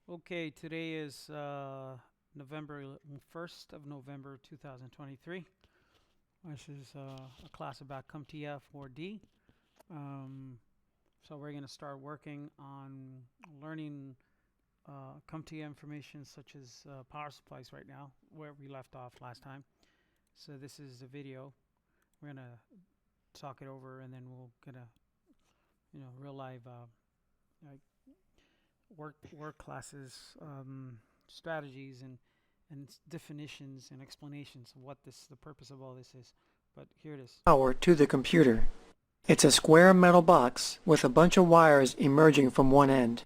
Okay, today is November 1st of November 2023. This is a class about CompTIA 4D. Um, so we're going to start working on learning CompTIA information such as power supplies right now, where we left off last time. So this is the video. We're going to talk it over and then we'll get a real live like work classes, strategies and definitions and explanations of what the purpose of all this is. But here it is. Power to the computer. It's a square metal box with a bunch of wires emerging from one end.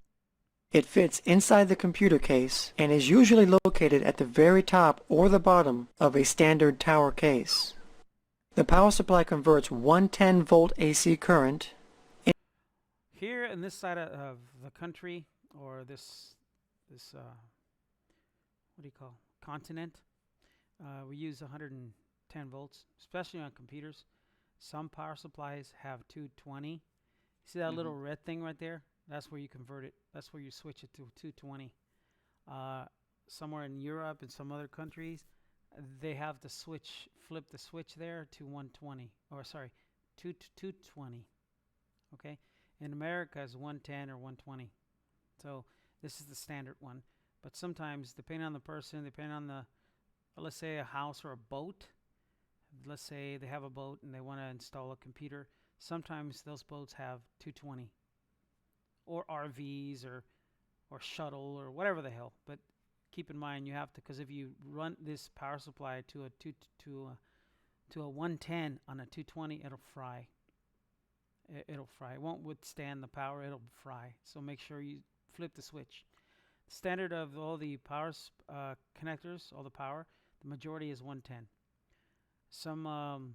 It fits inside the computer case and is usually located at the very top or the bottom of a standard tower case. The power supply converts 110-volt AC current. Here in this side of the country, or this what do you call continent, we use 110 volts, especially on computers. Some power supplies have 220. See that little red thing right there? That's where you convert it. That's where you switch it to 220. Somewhere in Europe and some other countries, they have the switch, flip the switch there to 120, or sorry, 220. Okay, in America is 110 or 120. So this is the standard one. But sometimes, depending on the person, depending on let's say a house or a boat. Let's say they have a boat and they want to install a computer. Sometimes those boats have 220, or RVs or shuttle or whatever the hell. But keep in mind you have to, because if you run this power supply to a 110 on a 220, it'll fry. It'll fry. It won't withstand the power. It'll fry. So make sure you flip the switch. Standard of all the power connectors, all the power, the majority is 110. Some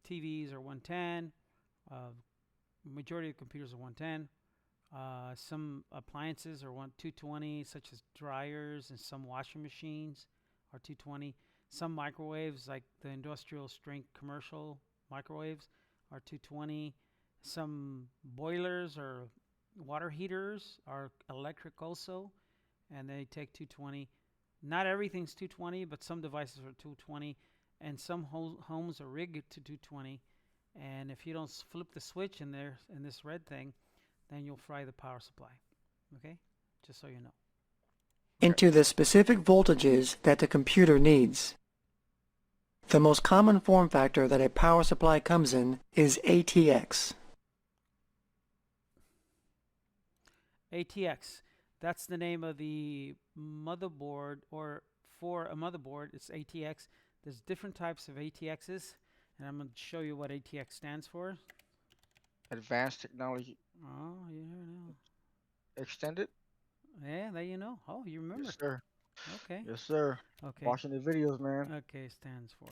TVs are 110. Majority of computers are 110. Some appliances are 220, such as dryers, and some washing machines are 220. Some microwaves, like the industrial strength commercial microwaves, are 220. Some boilers or water heaters are electric also, and they take 220. Not everything's 220, but some devices are 220, and some homes are rigged to 220. And if you don't flip the switch in this red thing, then you'll fry the power supply. Okay? Just so you know. Into the specific voltages that the computer needs. The most common form factor that a power supply comes in is ATX. ATX. That's the name of the motherboard, or for a motherboard, it's ATX. There's different types of ATXs, and I'm going to show you what ATX stands for. Advanced technology Oh, you never know. extended. Yeah, there you know. Oh, you remember. Yes, sir. Okay. Yes, sir. Okay. Watching the videos, man. Okay, stands for.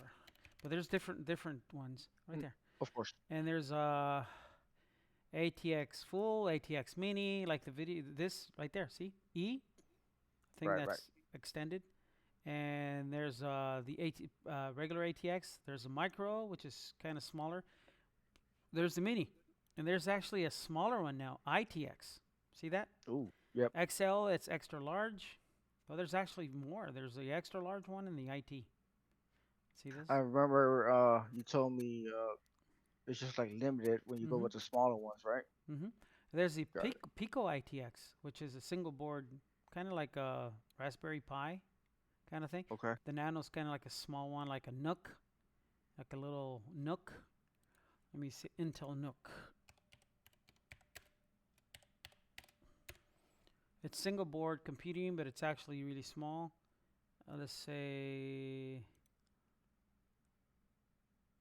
But there's different ones right Mm, there. Of course. And there's ATX full, ATX mini, like the video, this right there. See? Thing Right, right. that's extended. And there's the regular ATX. There's a micro, which is kind of smaller. There's the mini. And there's actually a smaller one now, ITX. See that? Ooh, yep. XL, it's extra large. Well, there's actually more. There's the extra large one and the IT. See I this? remember you told me it's just like limited when you go Mm-hmm. with the smaller ones, right? Mm-hmm. There's the Got it. Pico ITX, which is a single board, kind of like a Raspberry Pi kind of thing. Okay. The Nano's kind of like a small one, like a Nook, like a little Nook. Let me see, Intel Nook. It's single board computing, but it's actually really small. Let's say,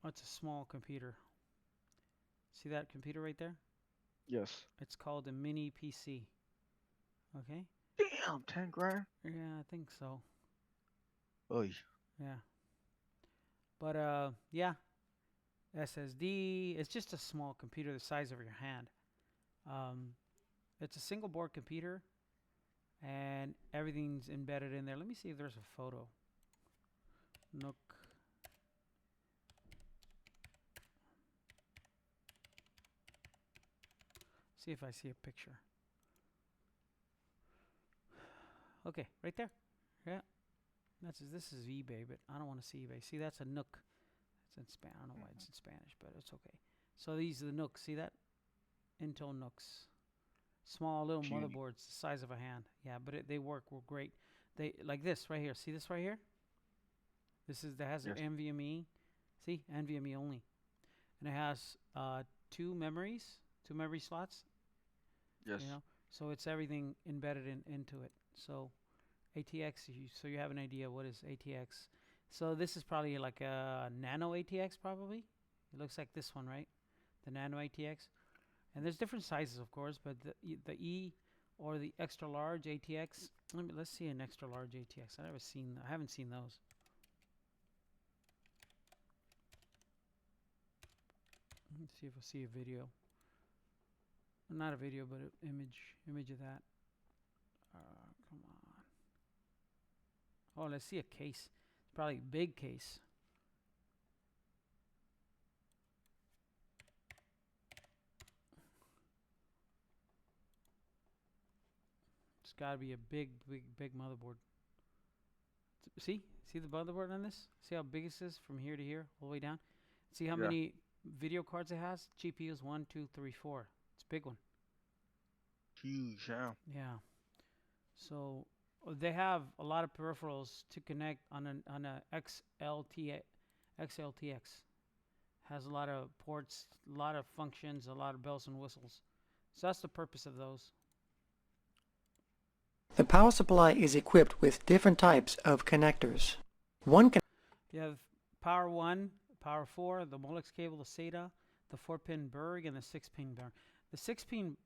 oh, it's a small computer. See that computer right there? Yes. It's called a mini PC. Okay? Damn, 10 grand. Yeah, I think so. Oh, Yeah. But yeah, SSD. It's just a small computer the size of your hand. Um, it's a single board computer, and everything's embedded in there. Let me see if there's a photo. Nook. See if I see a picture. Okay, right there. Yeah. This is eBay, but I don't want to see eBay. See, that's a Nook. It's in Spanish. I don't know why it's in Spanish, but it's okay. So these are the Nooks. See that? Intel Nooks. Small little Puny. motherboards, the size of a hand. Yeah, but they work great. They like this right here. See this right here? That has Yes. an NVMe. See, NVMe only, and it has two memory slots. Yes. You know, so it's everything embedded into it. So ATX. So you have an idea what is ATX. So this is probably like a nano ATX probably. It looks like this one, right? The nano ATX. And there's different sizes, of course, but the E or the extra large ATX. Let's see an extra large ATX. I haven't seen those. Let's see if I see a video. Not a video, but an image of that. Come on. Oh, let's see a case. It's probably a big case. It's got to be a big motherboard. See the motherboard on this? See how big this is from here to here, all the way down? See how Yeah. many video cards it has? GPUs 1, 2, 3, 4. It's a big one. Huge. Yeah. Yeah. So they have a lot of peripherals to connect on a XLTX. Has a lot of ports, a lot of functions, a lot of bells and whistles. So that's the purpose of those. The power supply is equipped with different types of connectors. One You have power 1, power 4, the Molex cable, the SATA, the 4-pin Berg, and the 6-pin Berg. The 6-pin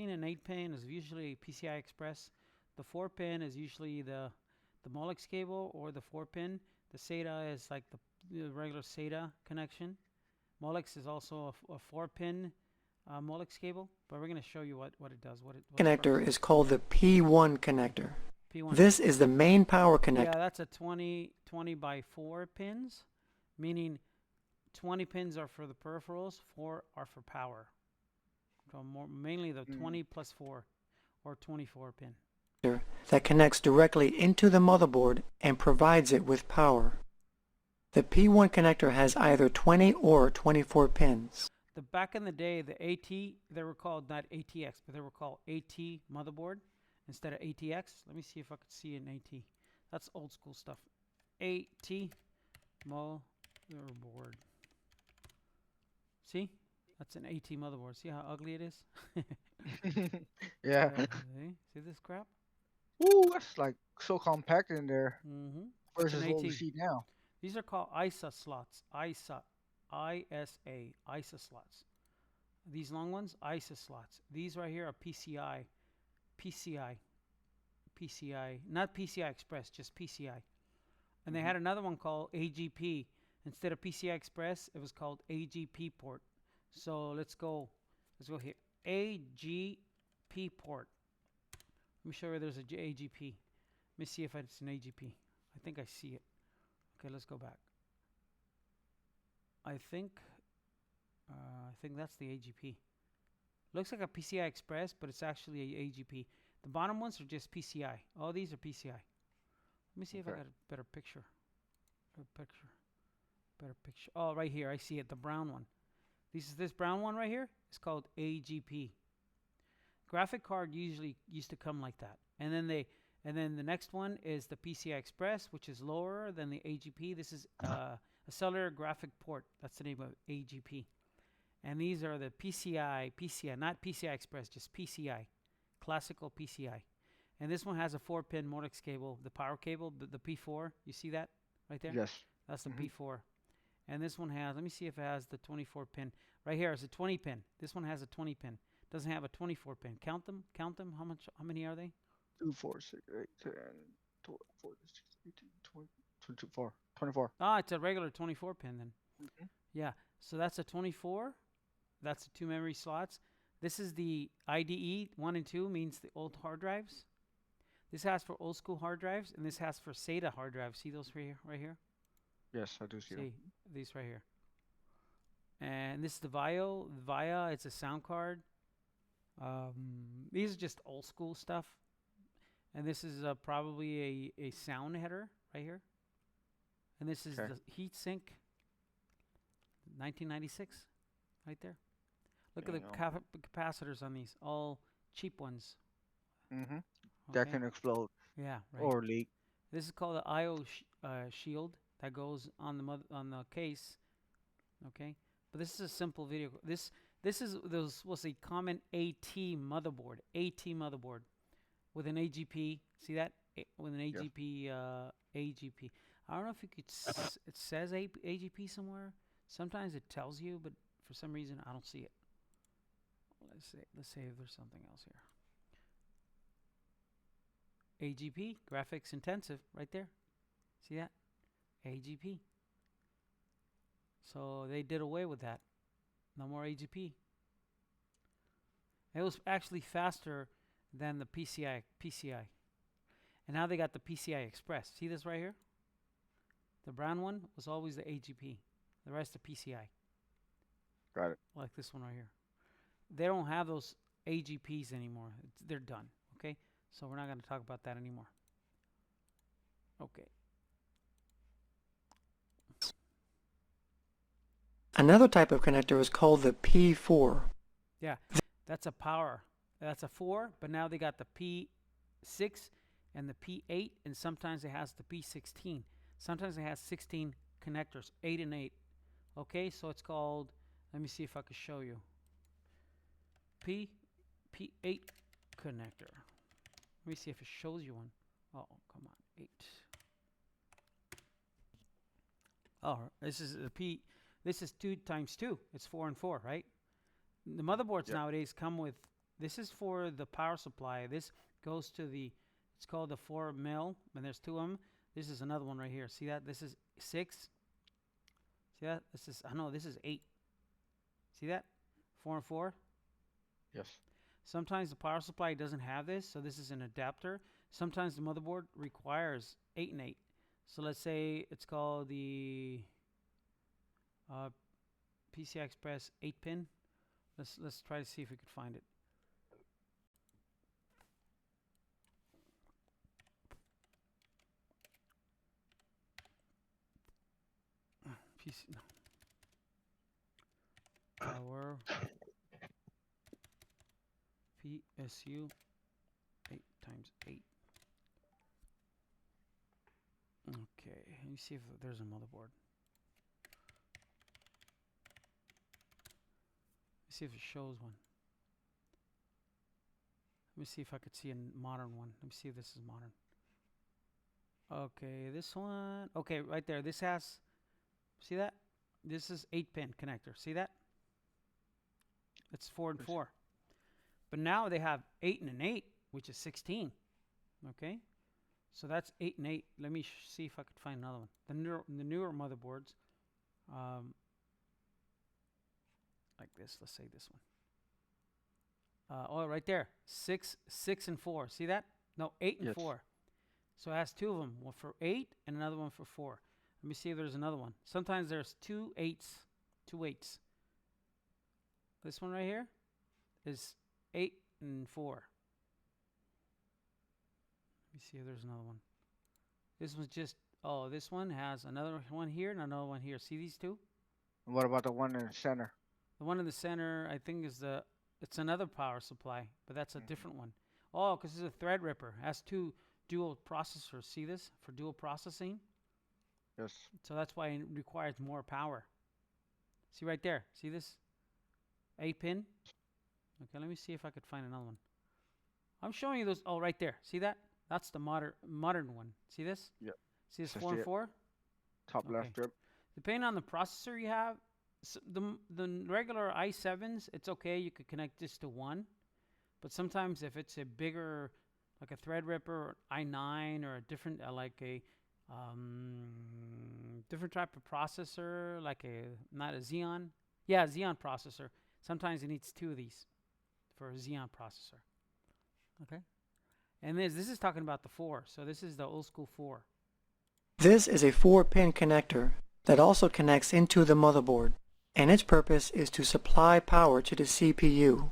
and 8-pin is usually PCI Express. The 4-pin is usually the Molex cable or the 4-pin. The SATA is like the regular SATA connection. Molex is also a 4-pin Molex cable, but we're going to show you what it does. What connector is called the P1 connector. P1. This is the main power connector. Yeah, that's a 20 by 4 pins, meaning 20 pins are for the peripherals, 4 are for power. So mainly the 20 plus 4 or 24 pin. That connects directly into the motherboard and provides it with power. The P1 connector has either 20 or 24 pins. Back in the day, the AT, they were called not ATX, but they were called AT motherboard instead of ATX. Let me see if I could see an AT. That's old school stuff. AT motherboard. See? That's an AT motherboard. See how ugly it is? Yeah. See this crap? Ooh, that's like so compact in there Mm-hmm. versus an what we AT. see now. These are called ISA slots. ISA slots. These long ones, ISA slots. These right here are PCI, not PCI Express, just PCI. And they had another one called AGP. Instead of PCI Express, it was called AGP port. So let's go here. AGP port. Let me show you there's a AGP. Let me see if it's an AGP. I think I see it. Okay, let's go back. I think that's the AGP. Looks like a PCI Express, but it's actually a AGP. The bottom ones are just PCI. All these are PCI. Let me see if I got a better picture. Better picture. Oh, right here. I see it. The brown one. This brown one right here is called AGP. Graphic card usually used to come like that. And then the next one is the PCI Express, which is lower than the AGP. This is a cellular graphic port. That's the name of AGP. And these are the PCI, not PCI Express, just PCI, classical PCI. And this one has a 4-pin Molex cable, the power cable, the P4. You see that right there? Yes. That's the P4. And this one has, let me see if it has the 24 pin. Right here is a 20 pin. This one has a 20 pin. Doesn't have a 24 pin. Count them. How many are they? 2, 4, 6, 8, 10, 12, 14, 16, 18, 20, 24. 24. Ah, it's a regular 24 pin then. Mhm. Yeah. So that's a 24. That's the 2 memory slots. This is the IDE 1 and 2, means the old hard drives. This has for old school hard drives, and this has for SATA hard drives. See those right here? Yes, I do see them. See these right here. And this is the VIA, it's a sound card. These are just old school stuff. And this is probably a sound header right here. And this is Okay. the heat sink, 1996, right there. Look at the capacitors on these, all cheap ones. Mm-hmm. That Okay. can explode Yeah, right. or leak. This is called the IO shield that goes on the case. Okay, but this is a simple video. This is was a common AT motherboard. AT motherboard with an AGP. See that? With an Yes. AGP. AGP. I don't know if you could. It says AGP somewhere. Sometimes it tells you, but for some reason I don't see it. Let's say if there's something else here. AGP, graphics intensive, right there. See that? AGP. So they did away with that. No more AGP. It was actually faster than the PCI. And now they got the PCI Express. See this right here? The brown one was always the AGP. The rest the PCI. Got it. Like this one right here. They don't have those AGPs anymore. They're done. Okay? So we're not going to talk about that anymore. Okay. Another type of connector is called the P4. Yeah, that's a power. That's a 4, but now they got the P6 and the P8, and sometimes it has the P16. Sometimes it has 16 connectors, 8 and 8. Okay, so it's called, let me see if I can show you. P8 connector. Let me see if it shows you one. Oh, come on, 8. Oh, this is a P. This is 2 times 2. It's 4 and 4, right? The motherboards nowadays come with. This is for the power supply. This goes to the. It's called the 4 mil, and there's 2 of them. This is another one right here. See that? This is 6. See that? This is. I know this is 8. See that? 4 and 4. Yes. Sometimes the power supply doesn't have this, so this is an adapter. Sometimes the motherboard requires 8 and 8. So let's say it's called the PCI Express 8-pin. Let's try to see if we could find it. PC, no. Power PSU 8 times 8. Okay, let me see if there's a motherboard. Let's see if it shows one. Let me see if I could see a modern one. Let me see if this is modern. Okay, this one. Okay, right there. This has, see that? This is 8-pin connector. See that? It's 4 and 4. But now they have 8 and an 8, which is 16. Okay? So that's 8 and 8. Let me see if I could find another one. The newer motherboards, like this. Let's say this one. Oh, right there. 6 and 4. See that? No, 8 and 4. So it has 2 of them. One for 8 and another one for 4. Let me see if there's another one. Sometimes there's 2 8s. 2 8s. This one right here is 8 and 4. Let me see if there's another one. This one's just, oh, this one has another one here and another one here. See these two? What about the one in the center? The one in the center, I think, is it's another power supply, but that's a different one. Oh, because it's a Threadripper. It has 2 dual processors. See this? For dual processing? Yes. So that's why it requires more power. See right there? See this? 8-pin? Okay, let me see if I could find another one. I'm showing you those. Oh, right there. See that? That's the modern one. See this? Yep. See this 4 and 4? Top left strip. Depending on the processor you have, so the regular i7s, it's okay. You could connect this to one. But sometimes if it's a bigger, like a Threadripper or i9 or a different, like a different type of processor, like not a Xeon. Yeah, Xeon processor. Sometimes it needs 2 of these for a Xeon processor. Okay. And this is talking about the 4. So this is the old school 4. This is a 4-pin connector that also connects into the motherboard, and its purpose is to supply power to the CPU.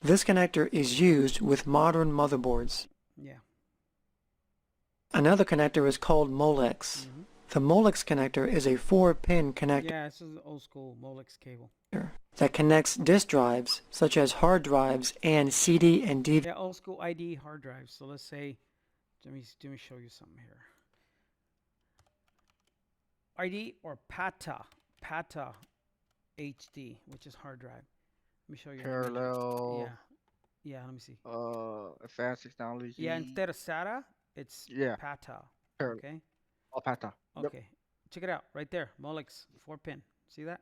This connector is used with modern motherboards. Yeah. Another connector is called Molex. Mm-hmm. The Molex connector is a 4-pin connector Yeah, this is the old school Molex cable. that connects disk drives, such as hard drives and CD and DVD. Yeah, old school ID hard drives. So let's say, let me show you something here. ID or PATA HD, which is hard drive. Let me show you an image. Parallel. Yeah, let me see. Advanced Yeah, technology. instead of SATA, it's Yeah. PATA. Parallel. Okay. Alpata. Yep. Okay. Check it out right there. Molex 4-pin. See that?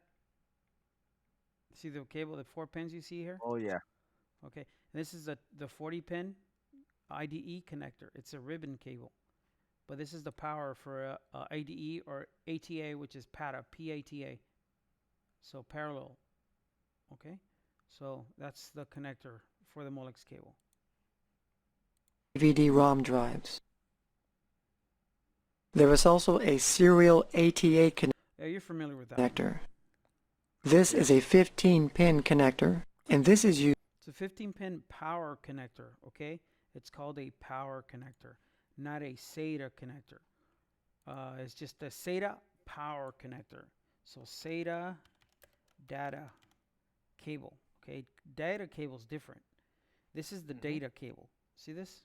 See the cable, the 4 pins you see here? Oh yeah. Okay. And this is the 40-pin IDE connector. It's a ribbon cable. But this is the power for IDE or ATA, which is PATA, PATA. So parallel. Okay. So that's the connector for the Molex cable. DVD-ROM drives. There is also a serial ATA Yeah, you're familiar with that one. connector. This is a 15-pin connector, and this is used It's a 15-pin power connector, okay? It's called a power connector, not a SATA connector. It's just a SATA power connector. So SATA data cable, okay? Data cable is different. This is the data cable. See this?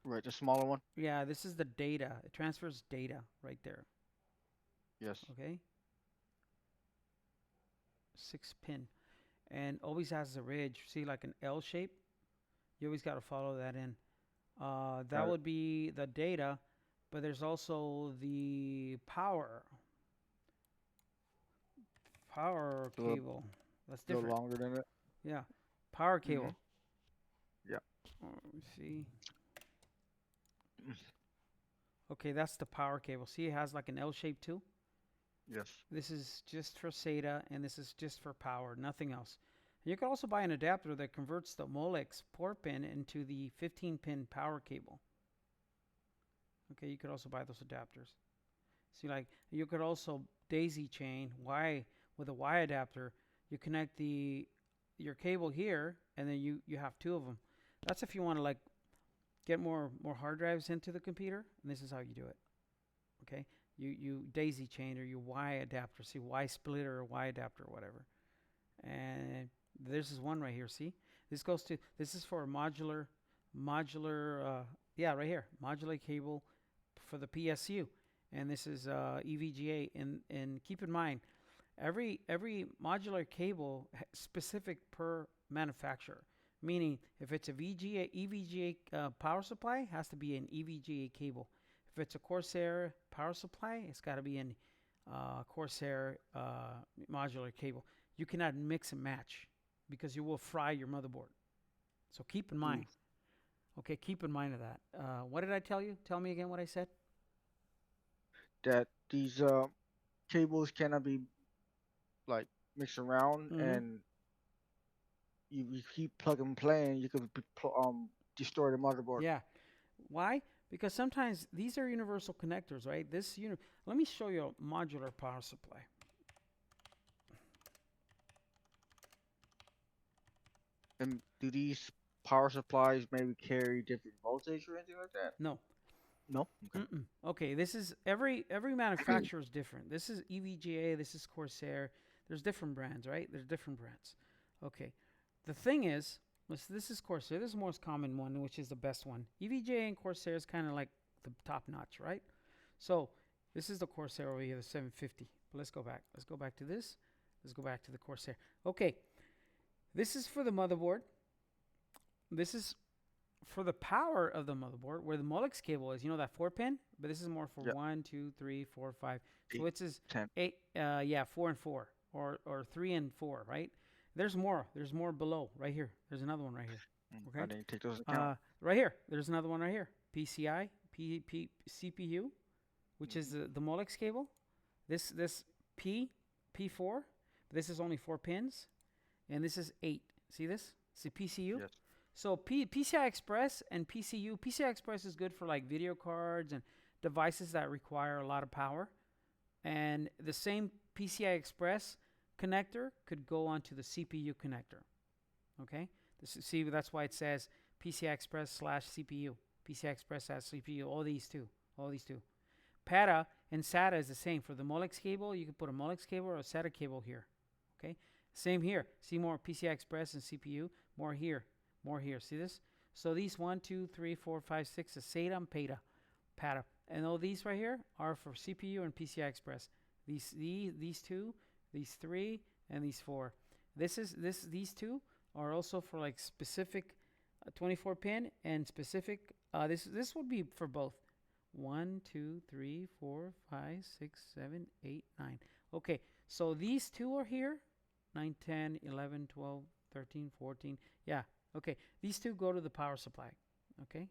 Right, the smaller one. Yeah, this is the data. It transfers data right there, Yes. okay? 6-pin. And always has a ridge. See, like an L shape? You always got to follow that in. That Got it. would be the data, but there's also the power Little- cable. That's A little different. longer than it. Yeah, power cable. Yeah. Let me see. Okay, that's the power cable. See, it has like an L shape too. Yes. This is just for SATA, and this is just for power, nothing else. You can also buy an adapter that converts the Molex 4-pin into the 15-pin power cable. Okay, you could also buy those adapters. See, like you could also daisy chain Y with a Y adapter. You connect your cable here, and then you have 2 of them. That's if you want to like get more hard drives into the computer, and this is how you do it. Okay, you daisy chain or you Y adapter. See, Y splitter or Y adapter or whatever. And this is one right here. See, this is for a modular, yeah, right here, modular cable for the PSU, and this is EVGA. And keep in mind, every modular cable specific per manufacturer. Meaning, if it's a EVGA power supply, has to be an EVGA cable. If it's a Corsair power supply, it's got to be an Corsair modular cable. You cannot mix and match because you will fry your motherboard. So keep in mind. Okay, keep in mind of that. What did I tell you? Tell me again what I said. That these cables cannot be like mixed around, and you keep plug and playing, you could destroy the motherboard. Yeah. Why? Because sometimes these are universal connectors, right? Let me show you a modular power supply. And do these power supplies maybe carry different voltage or anything like that? No. No. Okay. Okay, this is every manufacturer is different. This is EVGA, this is Corsair. There's different brands, right? There's different brands. Okay. The thing is, this is Corsair. This is the most common one, which is the best one. EVGA and Corsair is kind of like the top notch, right? So this is the Corsair over here, the 750. But let's go back. Let's go back to this. Let's go back to the Corsair. Okay. This is for the motherboard. This is for the power of the motherboard, where the Molex cable is. You know that 4-pin? But this is more for 1, 2, 3, 4, 5. So it's 10. 8, 4 and 4, or 3 and 4, right? There's more. There's more below, right here. There's another one right here. Okay. I didn't take those into account. Right here. There's another one right here. PCI, CPU, which is the Molex cable. This P4. This is only 4 pins, and this is 8. See this? See PCU? Yes. So PCI Express and PCU. PCI Express is good for like video cards and devices that require a lot of power. And the same PCI Express connector could go onto the CPU connector. Okay? See, that's why it says PCI Express slash CPU. PCI Express slash CPU. All these two. PATA and SATA is the same. For the Molex cable, you can put a Molex cable or a SATA cable here. Okay? Same here. See more PCI Express and CPU. More here. See this? So these 1, 2, 3, 4, 5, 6 is SATA and PATA. And all these right here are for CPU and PCI Express. These two, these three, and these four. These two are also for like specific 24 pin and specific. This would be for both. 1, 2, 3, 4, 5, 6, 7, 8, 9. Okay, so these two are here. 9, 10, 11, 12, 13, 14. Yeah, okay. These two go to the power supply. Okay,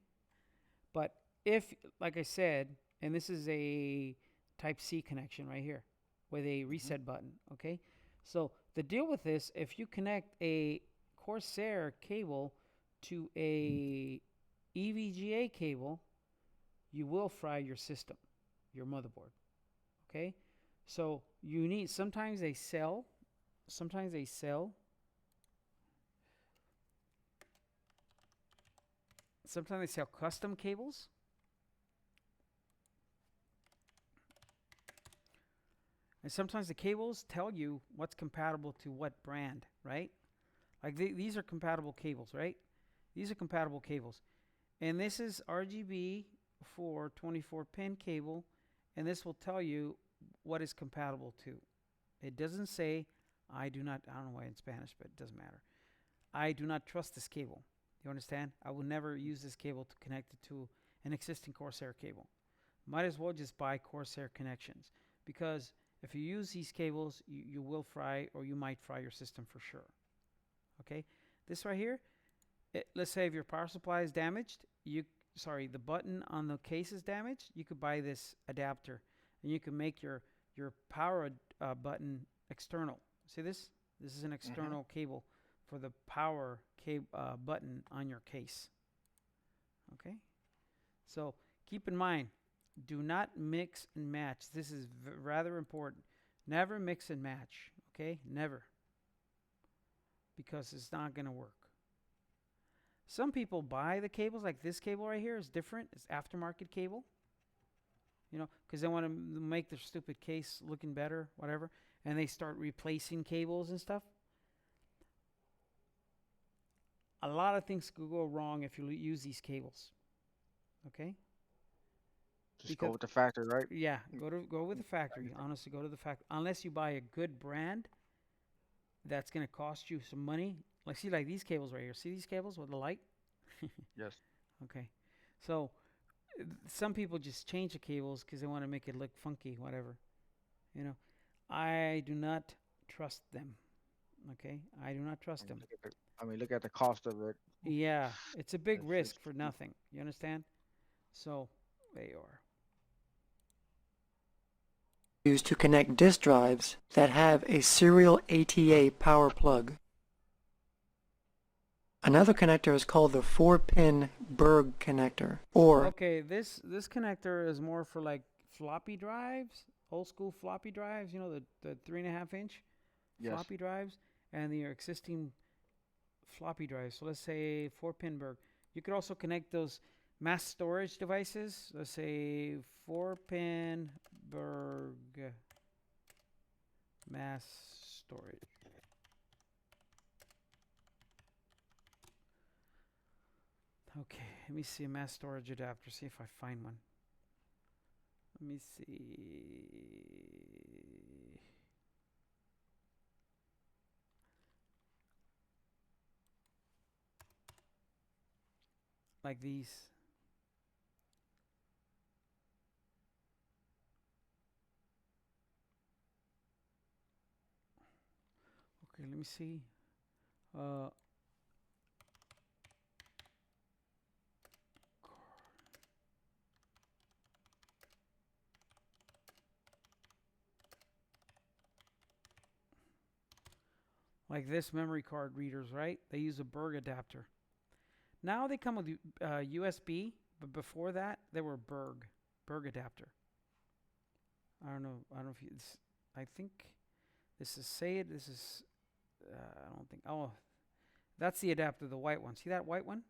but if, like I said, and this is a Type C connection right here with a reset button. Okay, so the deal with this, if you connect a Corsair cable to a EVGA cable, you will fry your system, your motherboard. Okay, so you need, sometimes they sell custom cables. And sometimes the cables tell you what's compatible to what brand, right? Like these are compatible cables, right? These are compatible cables. And this is RGB for 24 pin cable, and this will tell you what is compatible to. It doesn't say, I don't know why in Spanish, but it doesn't matter. I do not trust this cable. You understand? I will never use this cable to connect it to an existing Corsair cable. Might as well just buy Corsair connections, because if you use these cables, you will fry, or you might fry your system for sure. Okay? This right here, let's say if your power supply is damaged, the button on the case is damaged, you could buy this adapter, and you can make your power button external. See this? This is an external cable for the power button on your case. Okay? So keep in mind, do not mix and match. This is rather important. Never mix and match. Okay? Never. Because it's not going to work. Some people buy the cables, like this cable right here is different. It's aftermarket cable. You know, because they want to make their stupid case looking better, whatever. And they start replacing cables and stuff. A lot of things could go wrong if you use these cables. Okay? Just go with the factory, right? Yeah, go with the factory. Honestly, go to the factory. Unless you buy a good brand that's going to cost you some money. Like, see, like these cables right here. See these cables with the light? Yes. Okay. So, some people just change the cables because they want to make it look funky, whatever. You know, I do not trust them. Okay? I do not trust them. Look at the cost of it. Yeah, it's a big It's risk for nothing. You understand? So, there you are. Used to connect disk drives that have a serial ATA power plug. Another connector is called the 4-pin Berg connector, or... Okay, this connector is more for like floppy drives, old school floppy drives, you know, the 3.5 inch floppy drives, and your existing floppy drives. So let's say 4-pin Berg. You could also connect those mass storage devices. Let's say 4-pin Berg mass storage. Okay, let me see a mass storage adapter, see if I find one. Let me see. Like these. Okay, let me see. Like this memory card readers, right? They use a Berg adapter. Now they come with USB, but before that they were Berg adapter. I don't know if it's. I think this is SAID. This is. I don't think. Oh, that's the adapter, the white one. See that white one?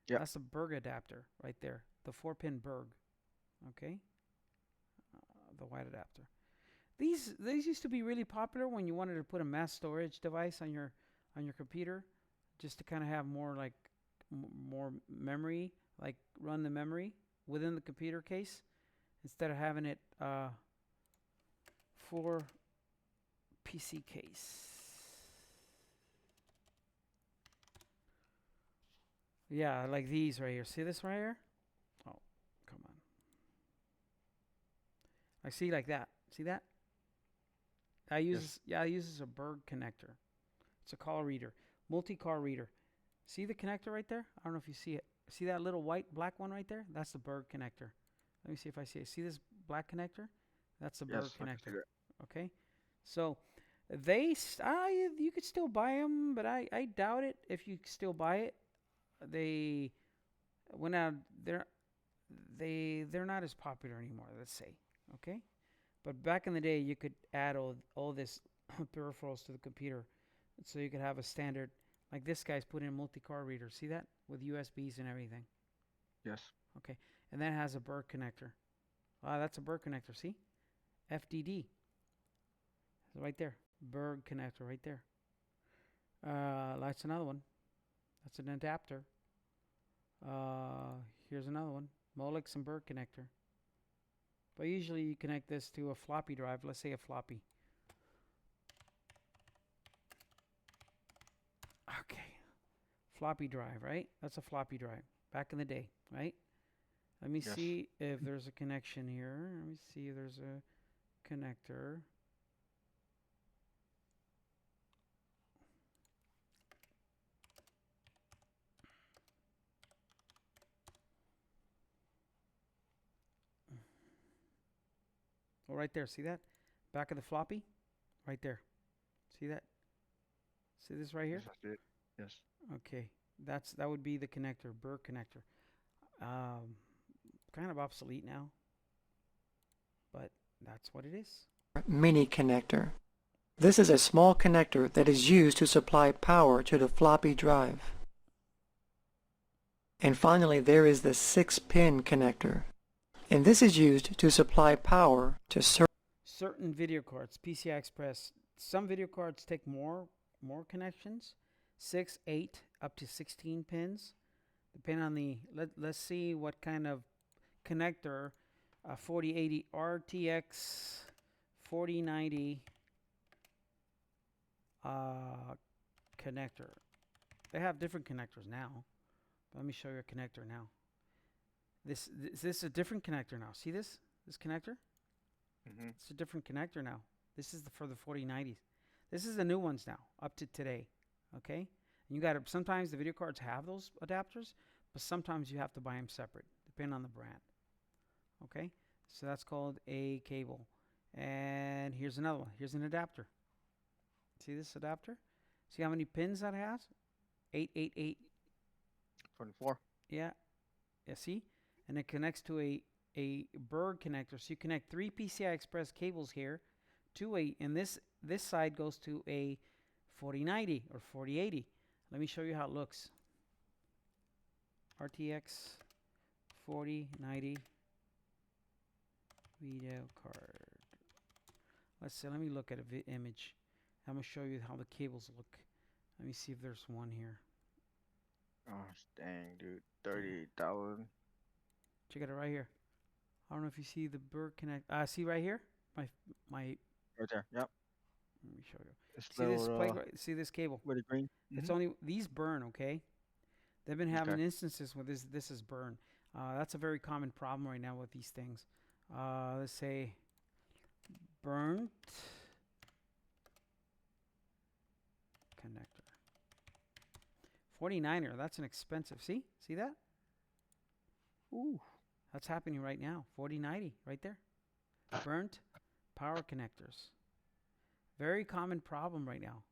Yep. That's a Berg adapter right there. The 4-pin Berg. Okay. The white adapter. These used to be really popular when you wanted to put a mass storage device on your computer, just to kind of have more like more memory, like run the memory within the computer case instead of having it for PC case. Yeah, like these right here. See this right here? Oh, come on. I see like that. See that? I use a Berg connector. It's a call reader, multi-call reader. See the connector right there? I don't know if you see it. See that little white black one right there? That's the Berg connector. Let me see if I see it. See this black connector? That's the Berg Yes, I can see connector. that. Okay, so you could still buy them, but I doubt it. If you still buy it, they went out. They're not as popular anymore. Let's say, okay. But back in the day, you could add all this peripherals to the computer, so you could have a standard like this guy's put in a multi-card reader. See that with USBs and everything. Yes. Okay, and then it has a Berg connector. That's a Berg connector. See, FDD. Right there, Berg connector right there. That's another one. That's an adapter. Here's another one, Molex and Berg connector. But usually you connect this to a floppy drive. Let's say a floppy. Okay, floppy drive, right? That's a floppy drive. Back in the day, right? Let me see if there's a connection here. Let me see if there's a connector. Oh, right there. See that? Back of the floppy? Right there. See that? See this right here? Yes, I see it. Yes. Okay. That would be the connector, Berg connector. Kind of obsolete now, but that's what it is. Mini connector. This is a small connector that is used to supply power to the floppy drive. And finally, there is the 6-pin connector. And this is used to supply power to certain video cards, PCI Express. Some video cards take more connections, 6, 8, up to 16 pins, depending on the. Let's see what kind of connector. 4080 RTX 4090 connector. They have different connectors now. Let me show you a connector now. This is a different connector now. See this connector? Mm-hmm. It's a different connector now. This is for the 4090s. This is the new ones now, up to today. Okay? And you got to, sometimes the video cards have those adapters, but sometimes you have to buy them separate, depending on the brand. Okay? So that's called a cable. And here's another one. Here's an adapter. See this adapter? See how many pins that has? 8, 8, 8. 24. Yeah. Yeah, see? And it connects to a Berg connector. So you connect 3 PCI Express cables here to and this side goes to a 4090 or 4080. Let me show you how it looks. RTX 4090 video card. Let's see. Let me look at an image. I'm going to show you how the cables look. Let me see if there's one here. Oh, dang, dude. 38,000. Check it out right here. I don't know if you see the Berg connect. See right here? My. Right there. Yep. Let me show you. It's See this little, plate? See this cable? with the green. It's only these burn. Okay. They've been having instances where this is burn. That's a very common problem right now with these things. Let's say burnt connector. 49er. That's an expensive. See that? Ooh. That's happening right now. 4090 right there. Burnt power connectors. Very common problem right now.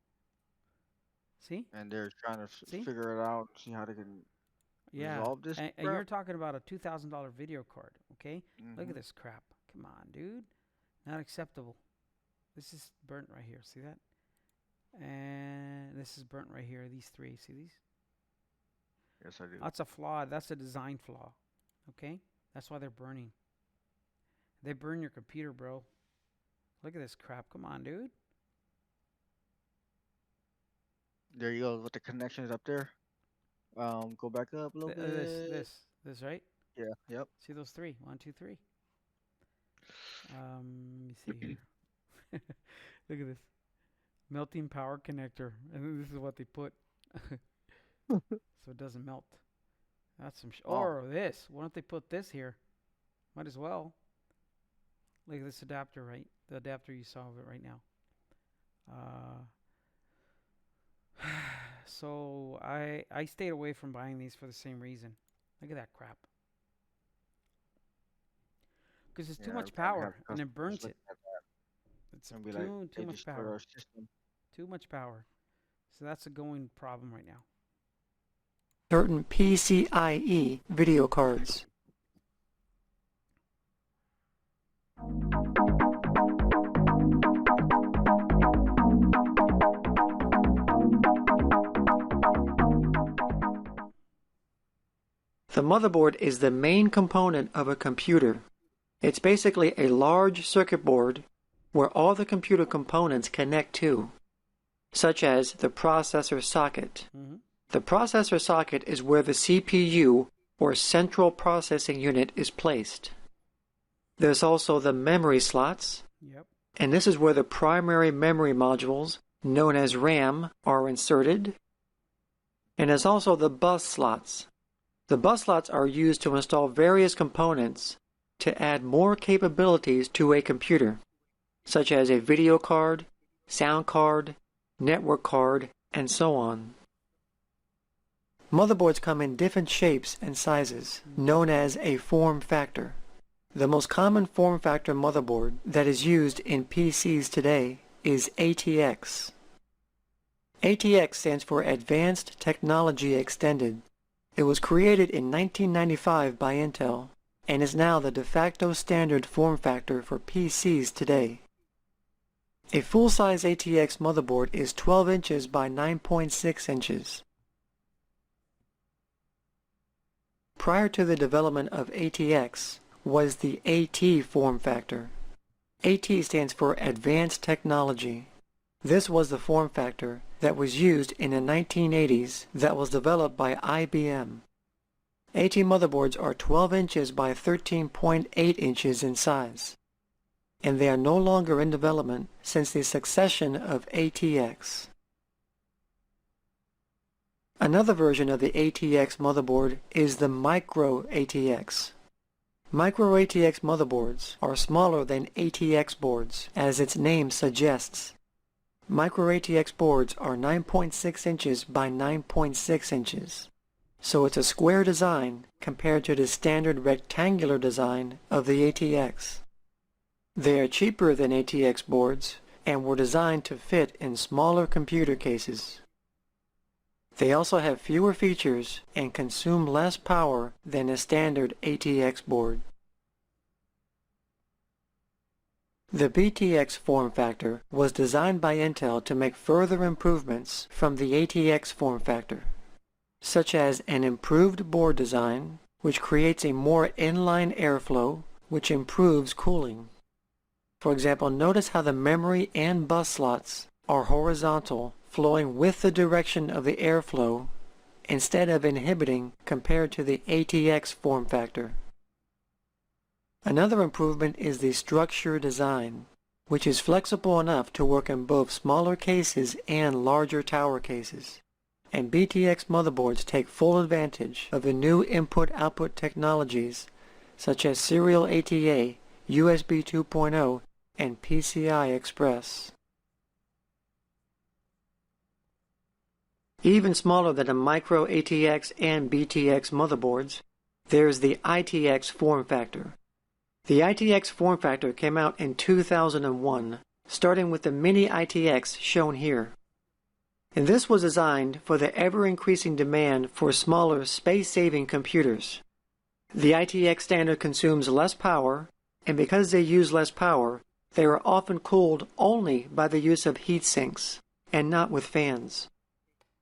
See? And they're trying to figure it out, see how they can resolve this. And you're talking about a $2,000 video card, okay? Mm-hmm. Look at this crap. Come on, dude. Not acceptable. This is burnt right here. See that? And this is burnt right here. These three. See these? Yes, I do. That's a flaw. That's a design flaw. Okay? That's why they're burning. They burn your computer, bro. Look at this crap. Come on, dude. There you go. With the connections up there. Go back up a little bit. This, right? Yeah. Yep. See those three? 1, 2, 3. Let me see here. Look at this. Melting power connector. And this is what they put. So it doesn't melt. That's some or this. Why don't they put this here? Might as well. Look at this adapter, right? The adapter you saw of it right now. So I stayed away from buying these for the same reason. Look at that crap. Because it's too much power and it burns it. It's too much power. Too much power. So that's a going problem right now. Certain PCIe video cards. The motherboard is the main component of a computer. It's basically a large circuit board where all the computer components connect to, such as the processor socket. Mm-hmm. The processor socket is where the CPU, or central processing unit, is placed. There's also the memory slots, and this is where the primary memory modules, known as RAM, are inserted. And there's also the bus slots. The bus slots are used to install various components to add more capabilities to a computer, such as a video card, sound card, network card, and so on. Motherboards come in different shapes and sizes, known as a form factor. The most common form factor motherboard that is used in PCs today is ATX. ATX stands for Advanced Technology Extended. It was created in 1995 by Intel and is now the de facto standard form factor for PCs today. A full-size ATX motherboard is 12 inches by 9.6 inches. Prior to the development of ATX was the AT form factor. AT stands for Advanced Technology. This was the form factor that was used in the 1980s that was developed by IBM. AT motherboards are 12 inches by 13.8 inches in size, and they are no longer in development since the succession of ATX. Another version of the ATX motherboard is the Micro ATX. Micro ATX motherboards are smaller than ATX boards, as its name suggests. Micro ATX boards are 9.6 inches by 9.6 inches, so it's a square design compared to the standard rectangular design of the ATX. They are cheaper than ATX boards and were designed to fit in smaller computer cases. They also have fewer features and consume less power than a standard ATX board. The BTX form factor was designed by Intel to make further improvements from the ATX form factor, such as an improved board design, which creates a more inline airflow, which improves cooling. For example, notice how the memory and bus slots are horizontal, flowing with the direction of the airflow instead of inhibiting compared to the ATX form factor. Another improvement is the structure design, which is flexible enough to work in both smaller cases and larger tower cases. And BTX motherboards take full advantage of the new input-output technologies such as serial ATA, USB 2.0, and PCI Express. Even smaller than the Micro ATX and BTX motherboards, there's the ITX form factor. The ITX form factor came out in 2001, starting with the Mini ITX shown here. And this was designed for the ever-increasing demand for smaller space-saving computers. The ITX standard consumes less power, and because they use less power, they are often cooled only by the use of heat sinks, and not with fans.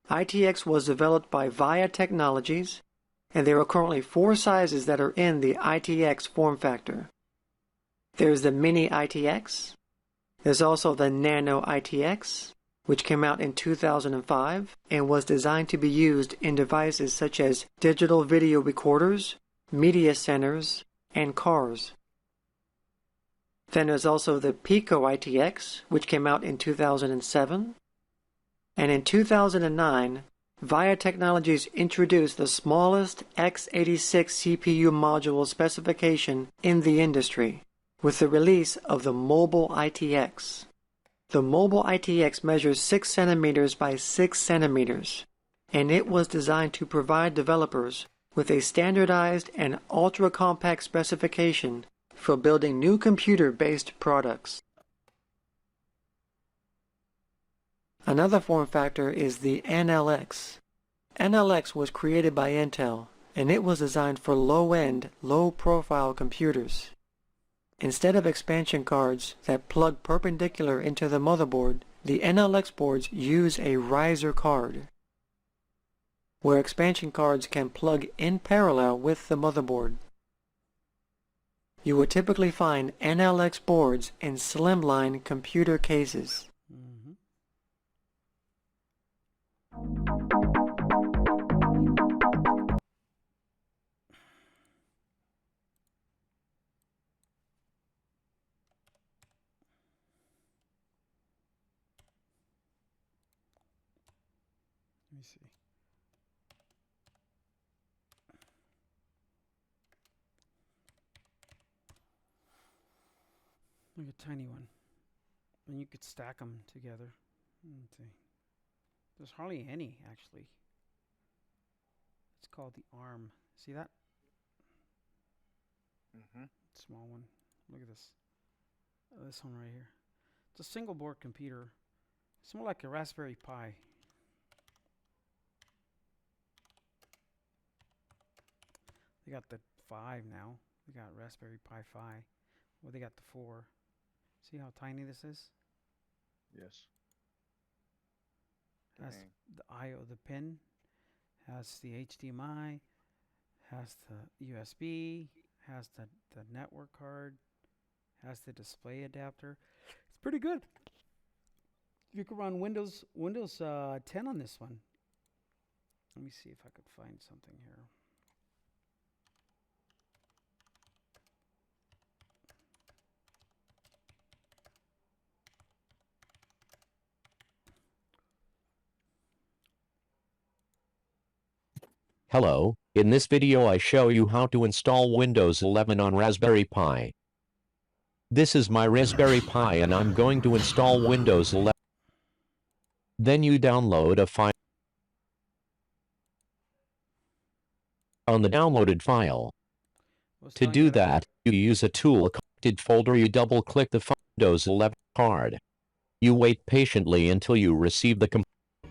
ITX was developed by VIA Technologies, and there are currently 4 sizes that are in the ITX form factor. There's the Mini ITX. There's also the Nano ITX, which came out in 2005 and was designed to be used in devices such as digital video recorders, media centers, and cars. Then there's also the Pico ITX, which came out in 2007. And in 2009, VIA Technologies introduced the smallest x86 CPU module specification in the industry with the release of the Mobile ITX. The Mobile ITX measures 6 centimeters by 6 centimeters, and it was designed to provide developers with a standardized and ultra-compact specification for building new computer-based products. Another form factor is the NLX. NLX was created by Intel, and it was designed for low-end, low-profile computers. Instead of expansion cards that plug perpendicular into the motherboard, the NLX boards use a riser card, where expansion cards can plug in parallel with the motherboard. You will typically find NLX boards in slimline computer cases. Let me see. Look at a tiny one. And you could stack them together. Let's see. There's hardly any, actually. It's called the ARM. See that? Small one. Look at this. This one right here. It's a single board computer. It's more like a Raspberry Pi. They got the 5 now. They got Raspberry Pi 5. Well, they got the 4. See how tiny this is? Yes. Has the I/O, the pin, has the HDMI, has the USB, has the network card, has the display adapter. It's pretty good. You can run Windows 10 on this one. Let me see if I could find something here. Hello, in this video I show you how to install Windows 11 on Raspberry Pi. This is my Raspberry Pi and I'm going to install Windows 11. Then you download a file. On the downloaded file. To do that, you use a tool connected folder. You double-click the Windows 11 card. You wait patiently until you receive the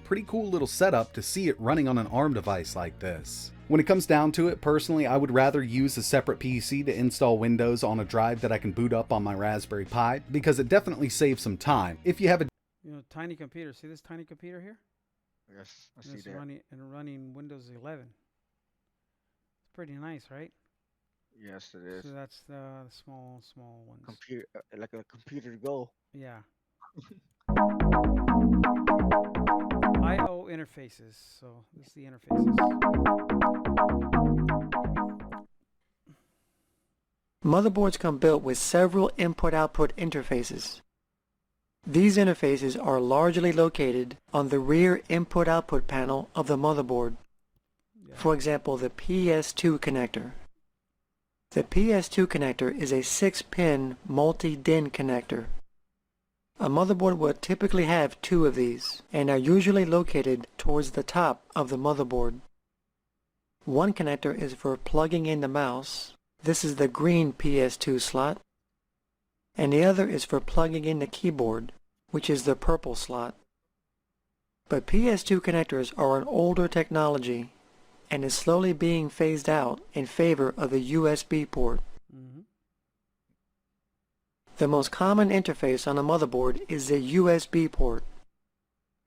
pretty cool little setup to see it running on an ARM device like this. When it comes down to it, personally, I would rather use a separate PC to install Windows on a drive that I can boot up on my Raspberry Pi, because it definitely saves some time. If you have a tiny computer. See this tiny computer here? Yes, I And see it's that. running Windows 11. It's pretty nice, right? Yes, it is. So that's the small ones. Computer, like a computer to go. Yeah. I/O interfaces. So this is the interfaces. Motherboards come built with several input-output interfaces. These interfaces are largely located on the rear input-output panel of the motherboard. Yeah. For example, the PS2 connector. The PS2 connector is a 6-pin multi-DIN connector. A motherboard will typically have 2 of these, and are usually located towards the top of the motherboard. One connector is for plugging in the mouse. This is the green PS2 slot. And the other is for plugging in the keyboard, which is the purple slot. But PS2 connectors are an older technology and is slowly being phased out in favor of the USB port. The most common interface on a motherboard is the USB port.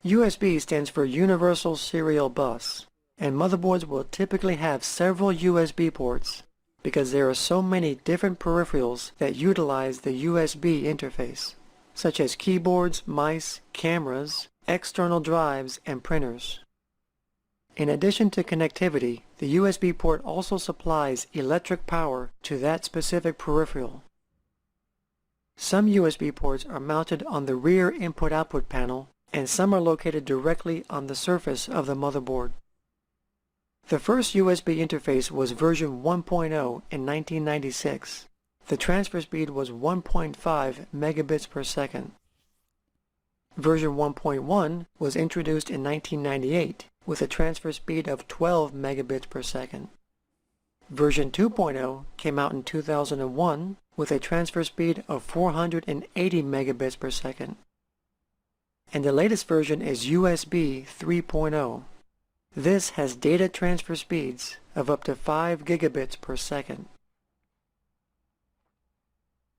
USB stands for Universal Serial Bus, and motherboards will typically have several USB ports because there are so many different peripherals that utilize the USB interface, such as keyboards, mice, cameras, external drives, and printers. In addition to connectivity, the USB port also supplies electric power to that specific peripheral. Some USB ports are mounted on the rear input-output panel, and some are located directly on the surface of the motherboard. The first USB interface was version 1.0 in 1996. The transfer speed was 1.5 megabits per second. Version 1.1 was introduced in 1998 with a transfer speed of 12 megabits per second. Version 2.0 came out in 2001 with a transfer speed of 480 megabits per second. And the latest version is USB 3.0. This has data transfer speeds of up to 5 gigabits per second.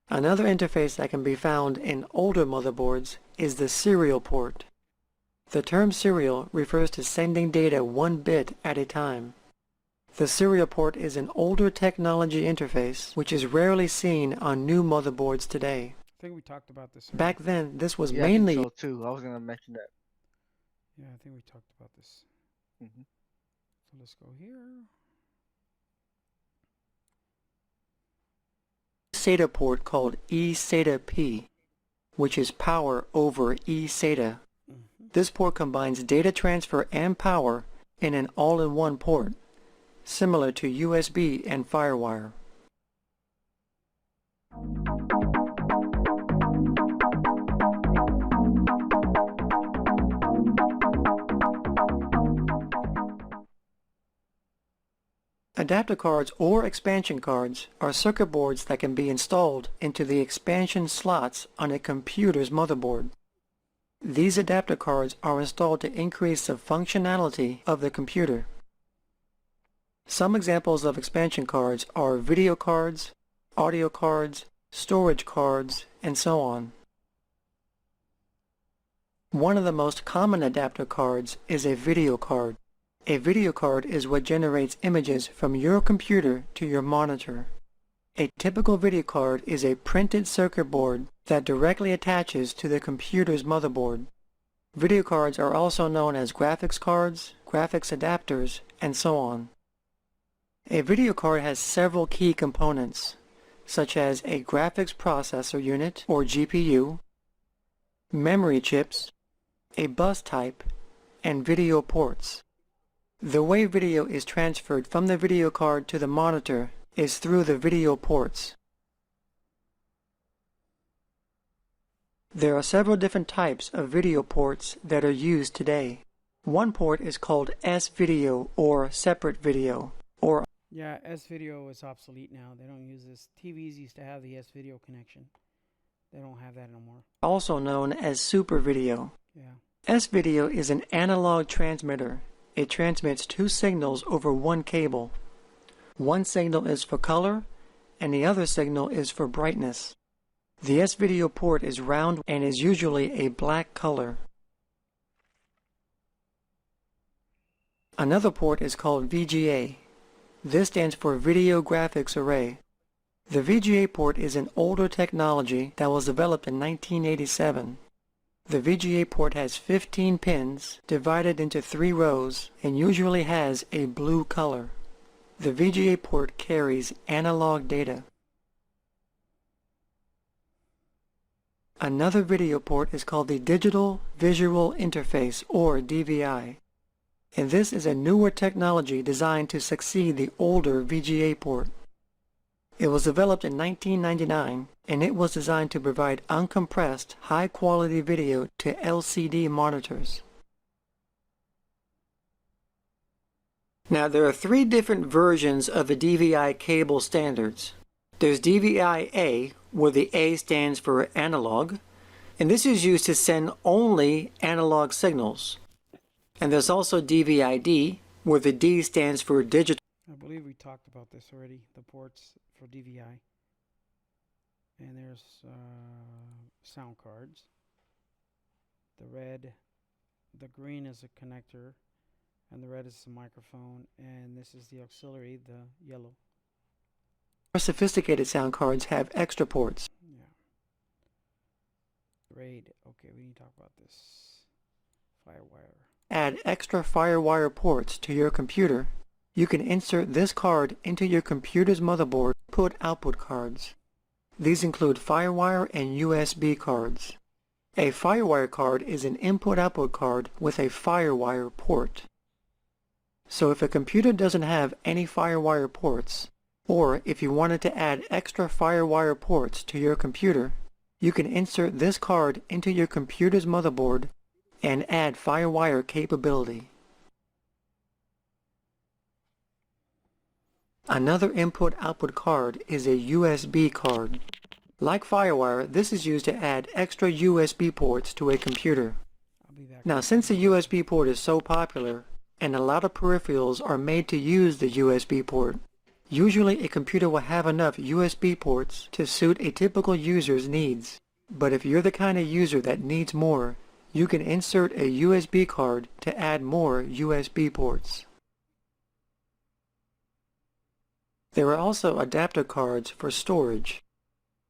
Another interface that can be found in older motherboards is the serial port. The term serial refers to sending data one bit at a time. The serial port is an older technology interface which is rarely seen on new motherboards today. I think we talked about this. Back then, this was Yeah, mainly I think so too. I was gonna mention that. Yeah, I think we talked about this. Hmm. So let's go here. SATA port called eSATA P, which is power over eSATA. This port combines data transfer and power in an all-in-one port, similar to USB and FireWire. Adapter cards or expansion cards are circuit boards that can be installed into the expansion slots on a computer's motherboard. These adapter cards are installed to increase the functionality of the computer. Some examples of expansion cards are video cards, audio cards, storage cards, and so on. One of the most common adapter cards is a video card. A video card is what generates images from your computer to your monitor. A typical video card is a printed circuit board that directly attaches to the computer's motherboard. Video cards are also known as graphics cards, graphics adapters, and so on. A video card has several key components, such as a graphics processor unit or GPU, memory chips, a bus type, and video ports. The way video is transferred from the video card to the monitor is through the video ports. There are several different types of video ports that are used today. One port is called S-video or separate video, or Yeah, S-video is obsolete now. They don't use this. TVs used to have the S-video connection. They don't have that anymore. also known as super video. Yeah. S-video is an analog transmitter. It transmits two signals over one cable. One signal is for color, and the other signal is for brightness. The S-video port is round and is usually a black color. Another port is called VGA. This stands for Video Graphics Array. The VGA port is an older technology that was developed in 1987. The VGA port has 15 pins divided into 3 rows and usually has a blue color. The VGA port carries analog data. Another video port is called the Digital Visual Interface, or DVI. And this is a newer technology designed to succeed the older VGA port. It was developed in 1999, and it was designed to provide uncompressed, high-quality video to LCD monitors. Now, there are 3 different versions of the DVI cable standards. There's DVI-A, where the A stands for analog, and this is used to send only analog signals. And there's also DVI-D, where the D stands for digital. I believe we talked about this already, the ports for DVI. And there's sound cards. The red, the green is a connector, and the red is the microphone, and this is the auxiliary, the yellow. More sophisticated sound cards have extra ports. Yeah. RAID. Okay, we need to talk about this. Firewire. Add extra FireWire ports to your computer. You can insert this card into your computer's motherboard input-output cards. These include FireWire and USB cards. A FireWire card is an input-output card with a FireWire port. So if a computer doesn't have any FireWire ports, or if you wanted to add extra FireWire ports to your computer, you can insert this card into your computer's motherboard and add FireWire capability. Another input-output card is a USB card. Like FireWire, this is used to add extra USB ports to a computer. I'll be back. Now, since the USB port is so popular, and a lot of peripherals are made to use the USB port, usually a computer will have enough USB ports to suit a typical user's needs. But if you're the kind of user that needs more, you can insert a USB card to add more USB ports. There are also adapter cards for storage.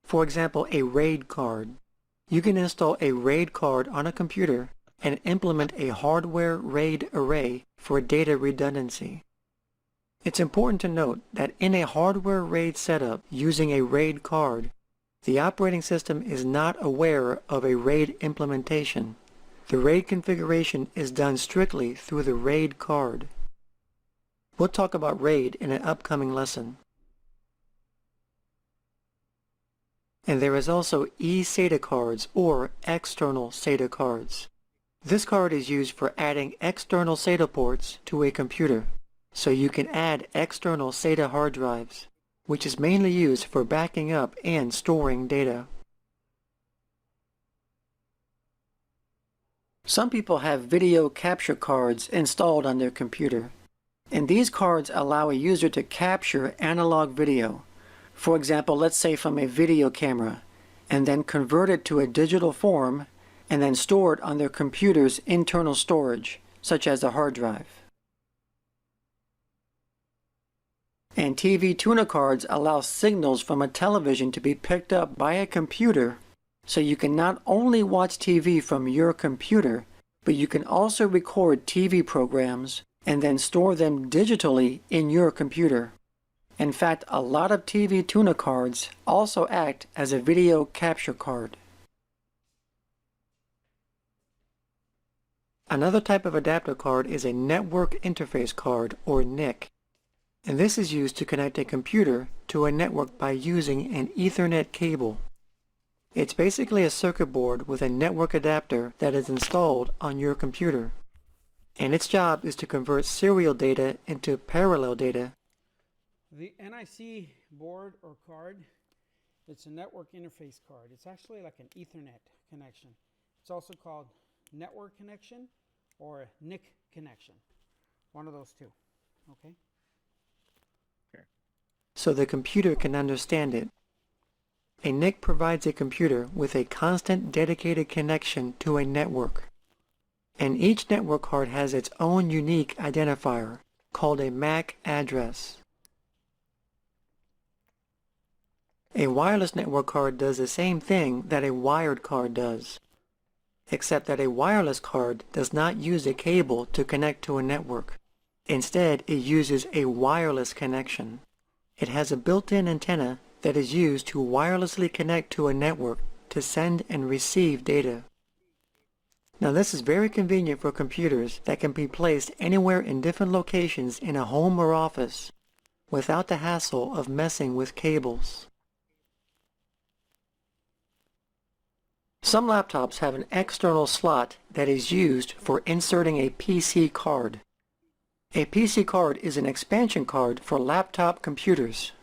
For example, a RAID card. You can install a RAID card on a computer and implement a hardware RAID array for data redundancy. It's important to note that in a hardware RAID setup using a RAID card, the operating system is not aware of a RAID implementation. The RAID configuration is done strictly through the RAID card. We'll talk about RAID in an upcoming lesson. And there is also eSATA cards or external SATA cards. This card is used for adding external SATA ports to a computer, so you can add external SATA hard drives, which is mainly used for backing up and storing data. Some people have video capture cards installed on their computer, and these cards allow a user to capture analog video. For example, let's say from a video camera, and then convert it to a digital form, and then store it on their computer's internal storage, such as a hard drive. And TV tuner cards allow signals from a television to be picked up by a computer, so you can not only watch TV from your computer, but you can also record TV programs and then store them digitally in your computer. In fact, a lot of TV tuner cards also act as a video capture card. Another type of adapter card is a network interface card, or NIC. And this is used to connect a computer to a network by using an Ethernet cable. It's basically a circuit board with a network adapter that is installed on your computer. And its job is to convert serial data into parallel data. The NIC board or card, it's a network interface card. It's actually like an Ethernet connection. It's also called network connection or NIC connection. One of those two. Okay? So the computer can understand it. A NIC provides a computer with a constant dedicated connection to a network. And each network card has its own unique identifier, called a MAC address. A wireless network card does the same thing that a wired card does, except that a wireless card does not use a cable to connect to a network. Instead, it uses a wireless connection. It has a built-in antenna that is used to wirelessly connect to a network to send and receive data. Now this is very convenient for computers that can be placed anywhere in different locations in a home or office without the hassle of messing with cables. Some laptops have an external slot that is used for inserting a PC card. A PC card is an expansion card for laptop computers.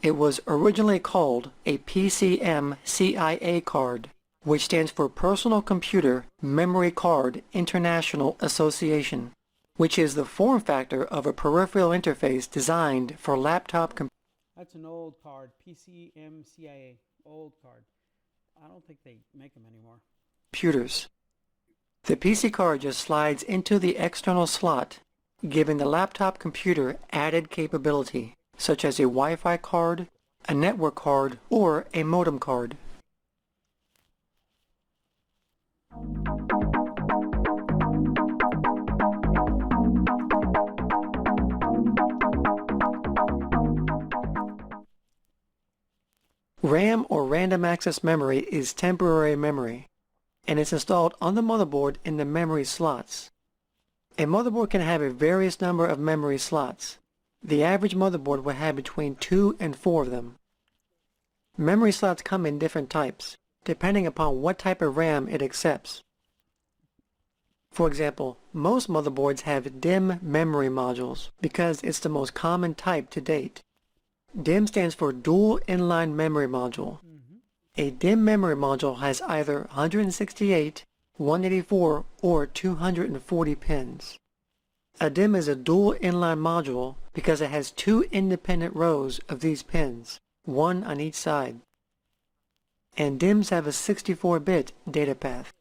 It was originally called a PCM-CIA card, which stands for Personal Computer Memory Card International Association, which is the form factor of a peripheral interface designed for laptop computers. That's an old card, PCM-CIA, old card. I don't think they make them anymore. The PC card just slides into the external slot, giving the laptop computer added capability, such as a Wi-Fi card, a network card, or a modem card. RAM or random access memory is temporary memory, and it's installed on the motherboard in the memory slots. A motherboard can have a various number of memory slots. The average motherboard will have between 2 and 4 of them. Memory slots come in different types, depending upon what type of RAM it accepts. For example, most motherboards have DIMM memory modules because it's the most common type to date. DIMM stands for Dual Inline Memory Module. A DIMM memory module has either 168, 184, or 240 pins. A DIMM is a dual inline module because it has 2 independent rows of these pins, one on each side. And DIMMs have a 64-bit data path.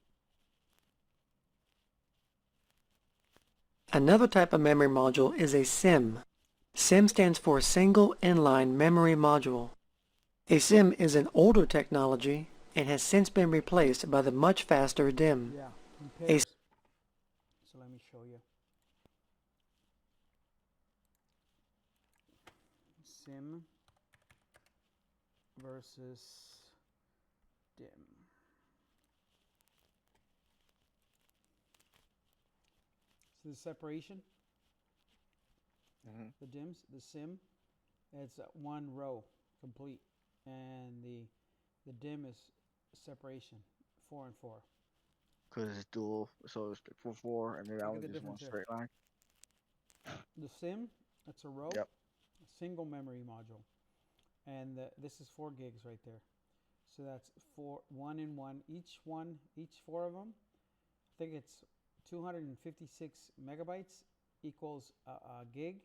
Another type of memory module is a SIMM. SIMM stands for Single Inline Memory Module. A SIMM is an older technology and has since been replaced by the much faster DIMM. Yeah. A Pairs. So let me show you. SIM versus DIMM. See the separation? Mhm. The DIMMs, the SIM, it's one row complete, and the DIMM is separation, 4 and 4. Because it's dual, so it's like 4, and then that Look one at the just one difference here. straight line. The SIM, it's a row, Yep. a single memory module, and this is 4 gigs right there. So that's 1 in 1. Each 4 of them, I think it's 256 megabytes equals a gig,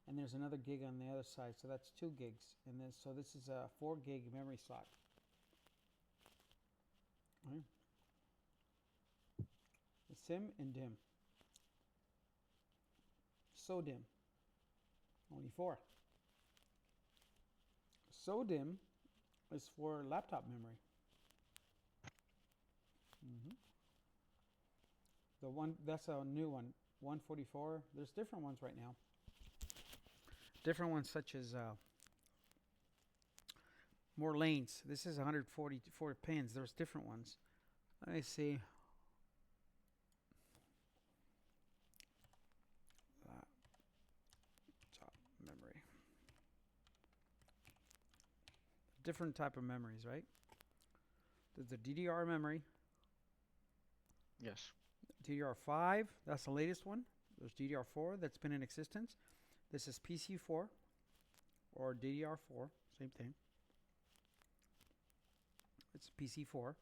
and there's another gig on the other side, so that's 2 gigs. And then so this is a 4 gig memory slot. Right. The SIM and DIMM. SODIMM, only 4. SODIMM is for laptop memory. The one that's a new one, 144. There's different ones right now. Different ones such as more lanes. This is 144 pins. There's different ones. Let me see. Top memory. Different type of memories, right? There's the DDR memory. Yes. DDR5, that's the latest one. There's DDR4 that's been in existence. This is PC4 or DDR4, same thing. It's PC4.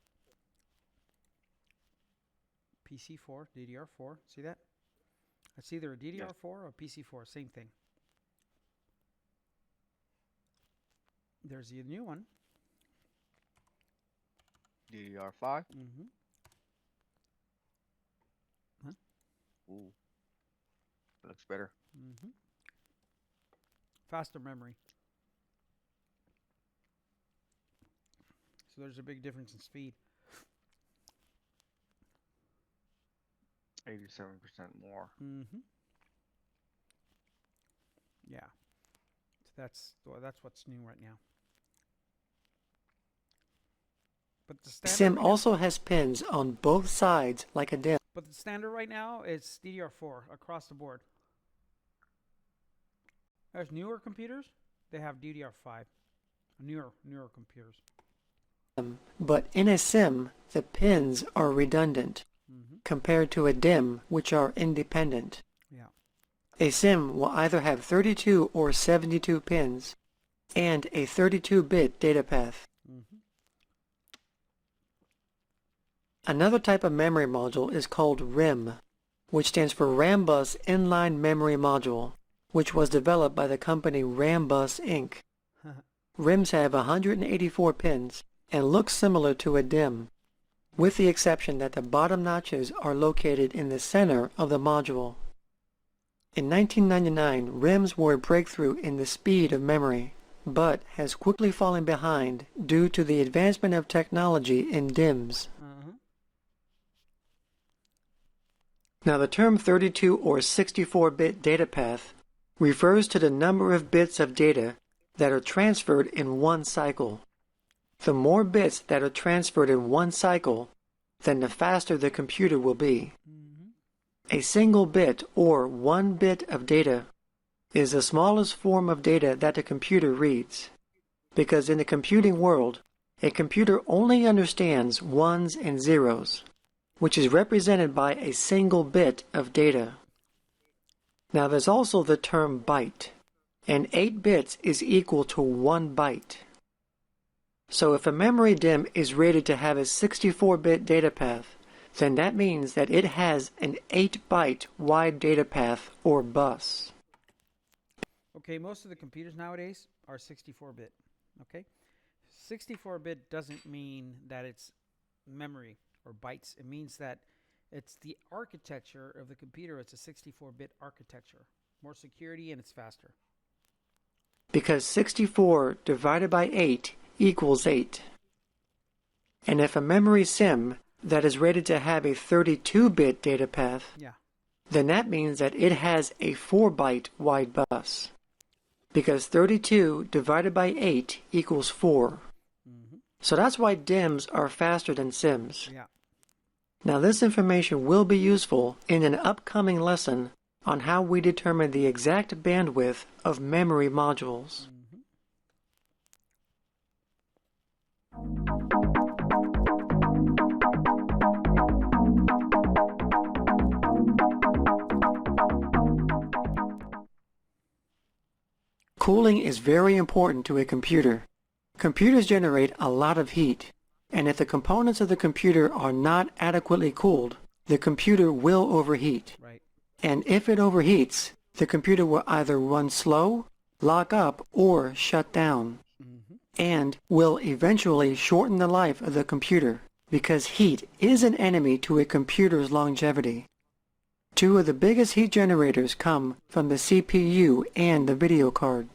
PC4, DDR4. See that? It's either a DDR4 or PC4, same thing. There's the new one. DDR5. Ooh. Looks better. Faster memory. So there's a big difference in speed. 87% more. Yeah. So that's what's new right now. But the standard SIM right now- also has pins on both sides like a DIMM. But the standard right now is DDR4 across the board. There's newer computers, they have DDR5. Newer computers. But in a SIM, the pins are redundant compared to a DIMM, which are independent. Yeah. A SIM will either have 32 or 72 pins and a 32-bit data path. Another type of memory module is called RAM, which stands for Rambus Inline Memory Module, which was developed by the company Rambus Inc. RIMs have 184 pins and look similar to a DIMM. with the exception that the bottom notches are located in the center of the module. In 1999, RIMs were a breakthrough in the speed of memory, but has quickly fallen behind due to the advancement of technology in DIMMs. Now the term 32 or 64-bit data path refers to the number of bits of data that are transferred in one cycle. The more bits that are transferred in one cycle, then the faster the computer will be. A single bit or 1 bit of data is the smallest form of data that the computer reads, because in the computing world, a computer only understands ones and zeros, which is represented by a single bit of data. Now there's also the term byte, and 8 bits is equal to 1 byte. So if a memory DIMM is rated to have a 64-bit data path, then that means that it has an 8-byte wide data path or bus. Okay, most of the computers nowadays are 64-bit. Okay, 64-bit doesn't mean that it's memory or bytes. It means that it's the architecture of the computer. It's a 64-bit architecture. More security and it's faster. Because 64 divided by 8 equals 8. And if a memory sim that is rated to have a 32-bit data path, then that means that it has a 4-byte wide bus. Because 32 divided by 8 equals 4. So that's why DIMMs are faster than sims. Now this information will be useful in an upcoming lesson on how we determine the exact bandwidth of memory modules. Cooling is very important to a computer. Computers generate a lot of heat, and if the components of the computer are not adequately cooled, the computer will overheat. And if it overheats, the computer will either run slow, lock up, or shut down, and will eventually shorten the life of the computer, because heat is an enemy to a computer's longevity. Two of the biggest heat generators come from the CPU and the video card.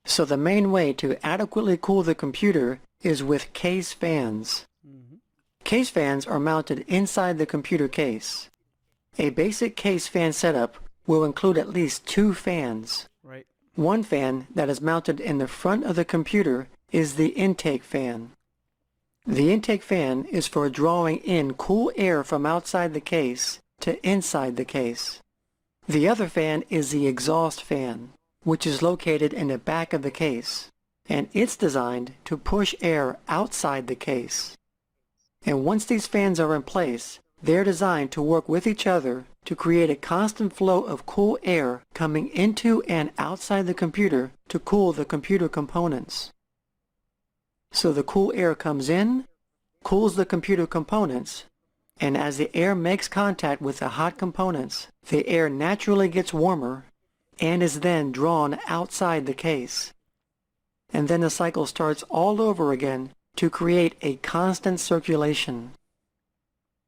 So the main way to adequately cool the computer is with case fans. Case fans are mounted inside the computer case. A basic case fan setup will include at least 2 fans. One fan that is mounted in the front of the computer is the intake fan. The intake fan is for drawing in cool air from outside the case to inside the case. The other fan is the exhaust fan, which is located in the back of the case, and it's designed to push air outside the case. And once these fans are in place, they're designed to work with each other to create a constant flow of cool air coming into and outside the computer to cool the computer components. So the cool air comes in, cools the computer components, and as the air makes contact with the hot components, the air naturally gets warmer and is then drawn outside the case. And then the cycle starts all over again to create a constant circulation.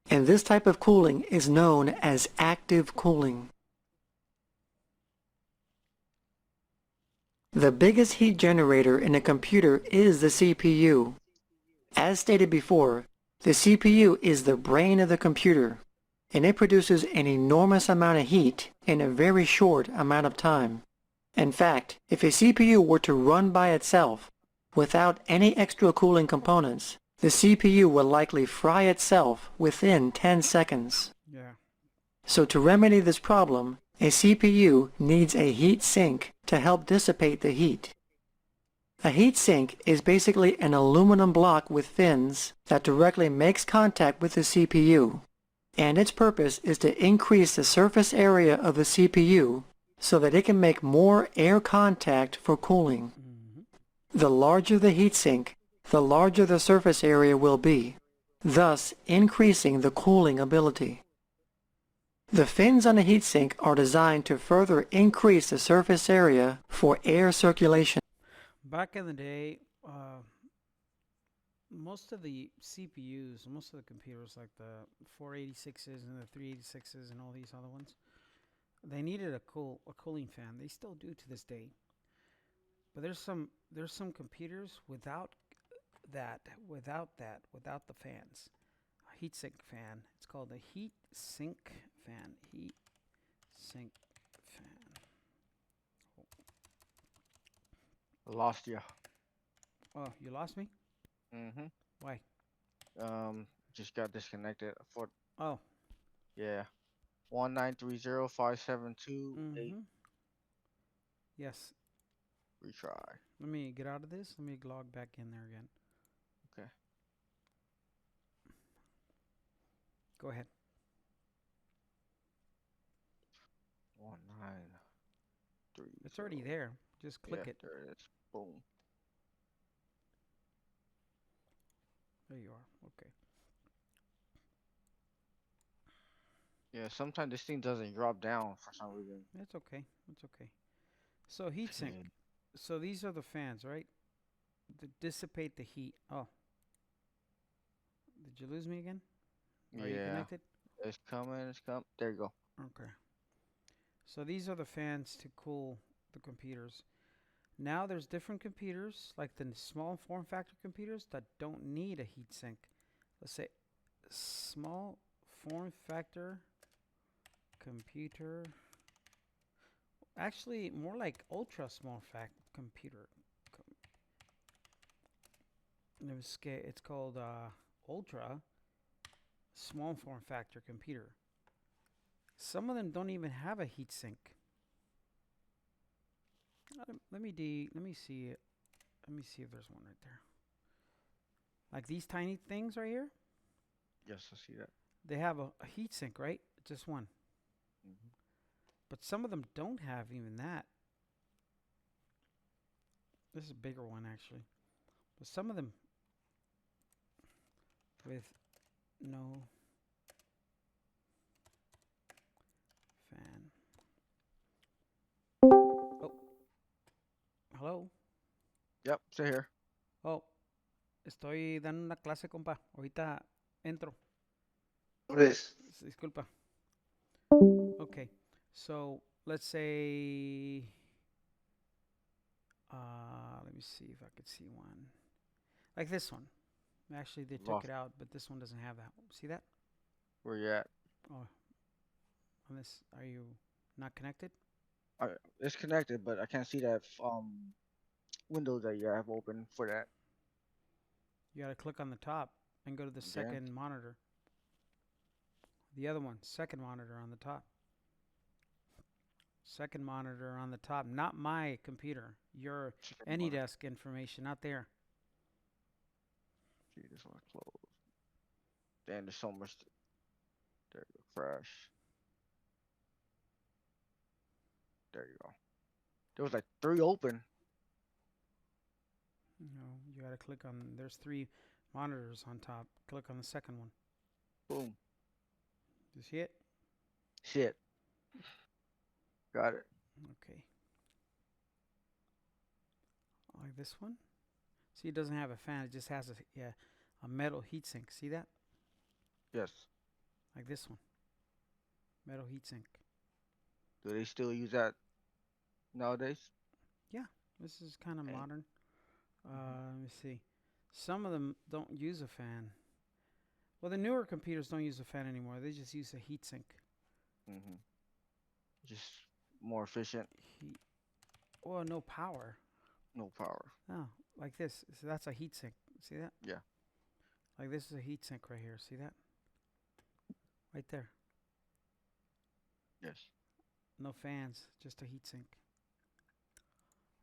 And this type of cooling is known as active cooling. The biggest heat generator in a computer is the CPU. As stated before, the CPU is the brain of the computer, and it produces an enormous amount of heat in a very short amount of time. In fact, if a CPU were to run by itself without any extra cooling components, the CPU will likely fry itself within 10 seconds. So to remedy this problem, a CPU needs a heat sink to help dissipate the heat. A heat sink is basically an aluminum block with fins that directly makes contact with the CPU, and its purpose is to increase the surface area of the CPU so that it can make more air contact for cooling. The larger the heat sink, the larger the surface area will be, thus increasing the cooling ability. The fins on a heatsink are designed to further increase the surface area for air circulation. Back in the day, most of the CPUs, most of the computers, like the 486s and the 386s and all these other ones, they needed a cooling fan. They still do to this day. But there's some computers without the fans. A heat sink fan. It's called a heat sink fan. Heat sink fan. Lost you. Oh, you lost me? Mm-hmm. Why? Just got disconnected. For Oh. yeah. 1930572 8. Mm-hmm. Yes. Retry. Let me get out of this. Let me log back in there again. Okay. Go ahead. 193. It's already there. Just click it. There it is. Boom. There you are. Okay. Yeah, sometimes this thing doesn't drop down for some reason. It's okay. It's okay. So heatsink. So these are the fans, right? To dissipate the heat. Oh. Did you lose me again? Are you connected? It's coming. It's coming. There you go. Okay. So these are the fans to cool the computers. Now there's different computers, like the small form factor computers that don't need a heatsink. Let's say small form factor computer. Actually, more like ultra small computer. It's called ultra small form factor computer. Some of them don't even have a heatsink. Let me see. Let me see if there's one right there. Like these tiny things right here. Yes, I see that. They have a heatsink, right? Just one. Mm-hmm. But some of them don't have even that. This is a bigger one actually. But some of them with no fan. Oh. Hello. Yep, stay here. Oh. Estoy dando una clase, compa. Ahorita entro. Disculpa. Okay. So let's say let me see if I could see one. Like this one. Actually they took it out, but this one doesn't have that. See that? Where you at? Oh. On this, are you not connected? It's connected, but I can't see that window that you have open for that. You gotta click on the top and go to the second monitor. The other one, second monitor on the top. Second monitor on the top, not my computer. Your AnyDesk information, not there. See, this one's closed. Damn, there's so much. There you go. Crash. There you go. There was like 3 open. No, you gotta click on. There's 3 monitors on top. Click on the second one. Boom. You see it? Shit. Got it. Okay. Like this one. See, it doesn't have a fan. It just has a metal heatsink. See that? Yes. Like this one. Metal heatsink. Do they still use that nowadays? Yeah, this is kind of modern. Let me see. Some of them don't use a fan. Well, the newer computers don't use a fan anymore. They just use a heatsink. Mm-hmm. Just more efficient. Well, no power. No power. Oh, like this. So that's a heatsink. See that? Yeah. Like this is a heatsink right here. See that? Right there. Yes. No fans, just a heatsink.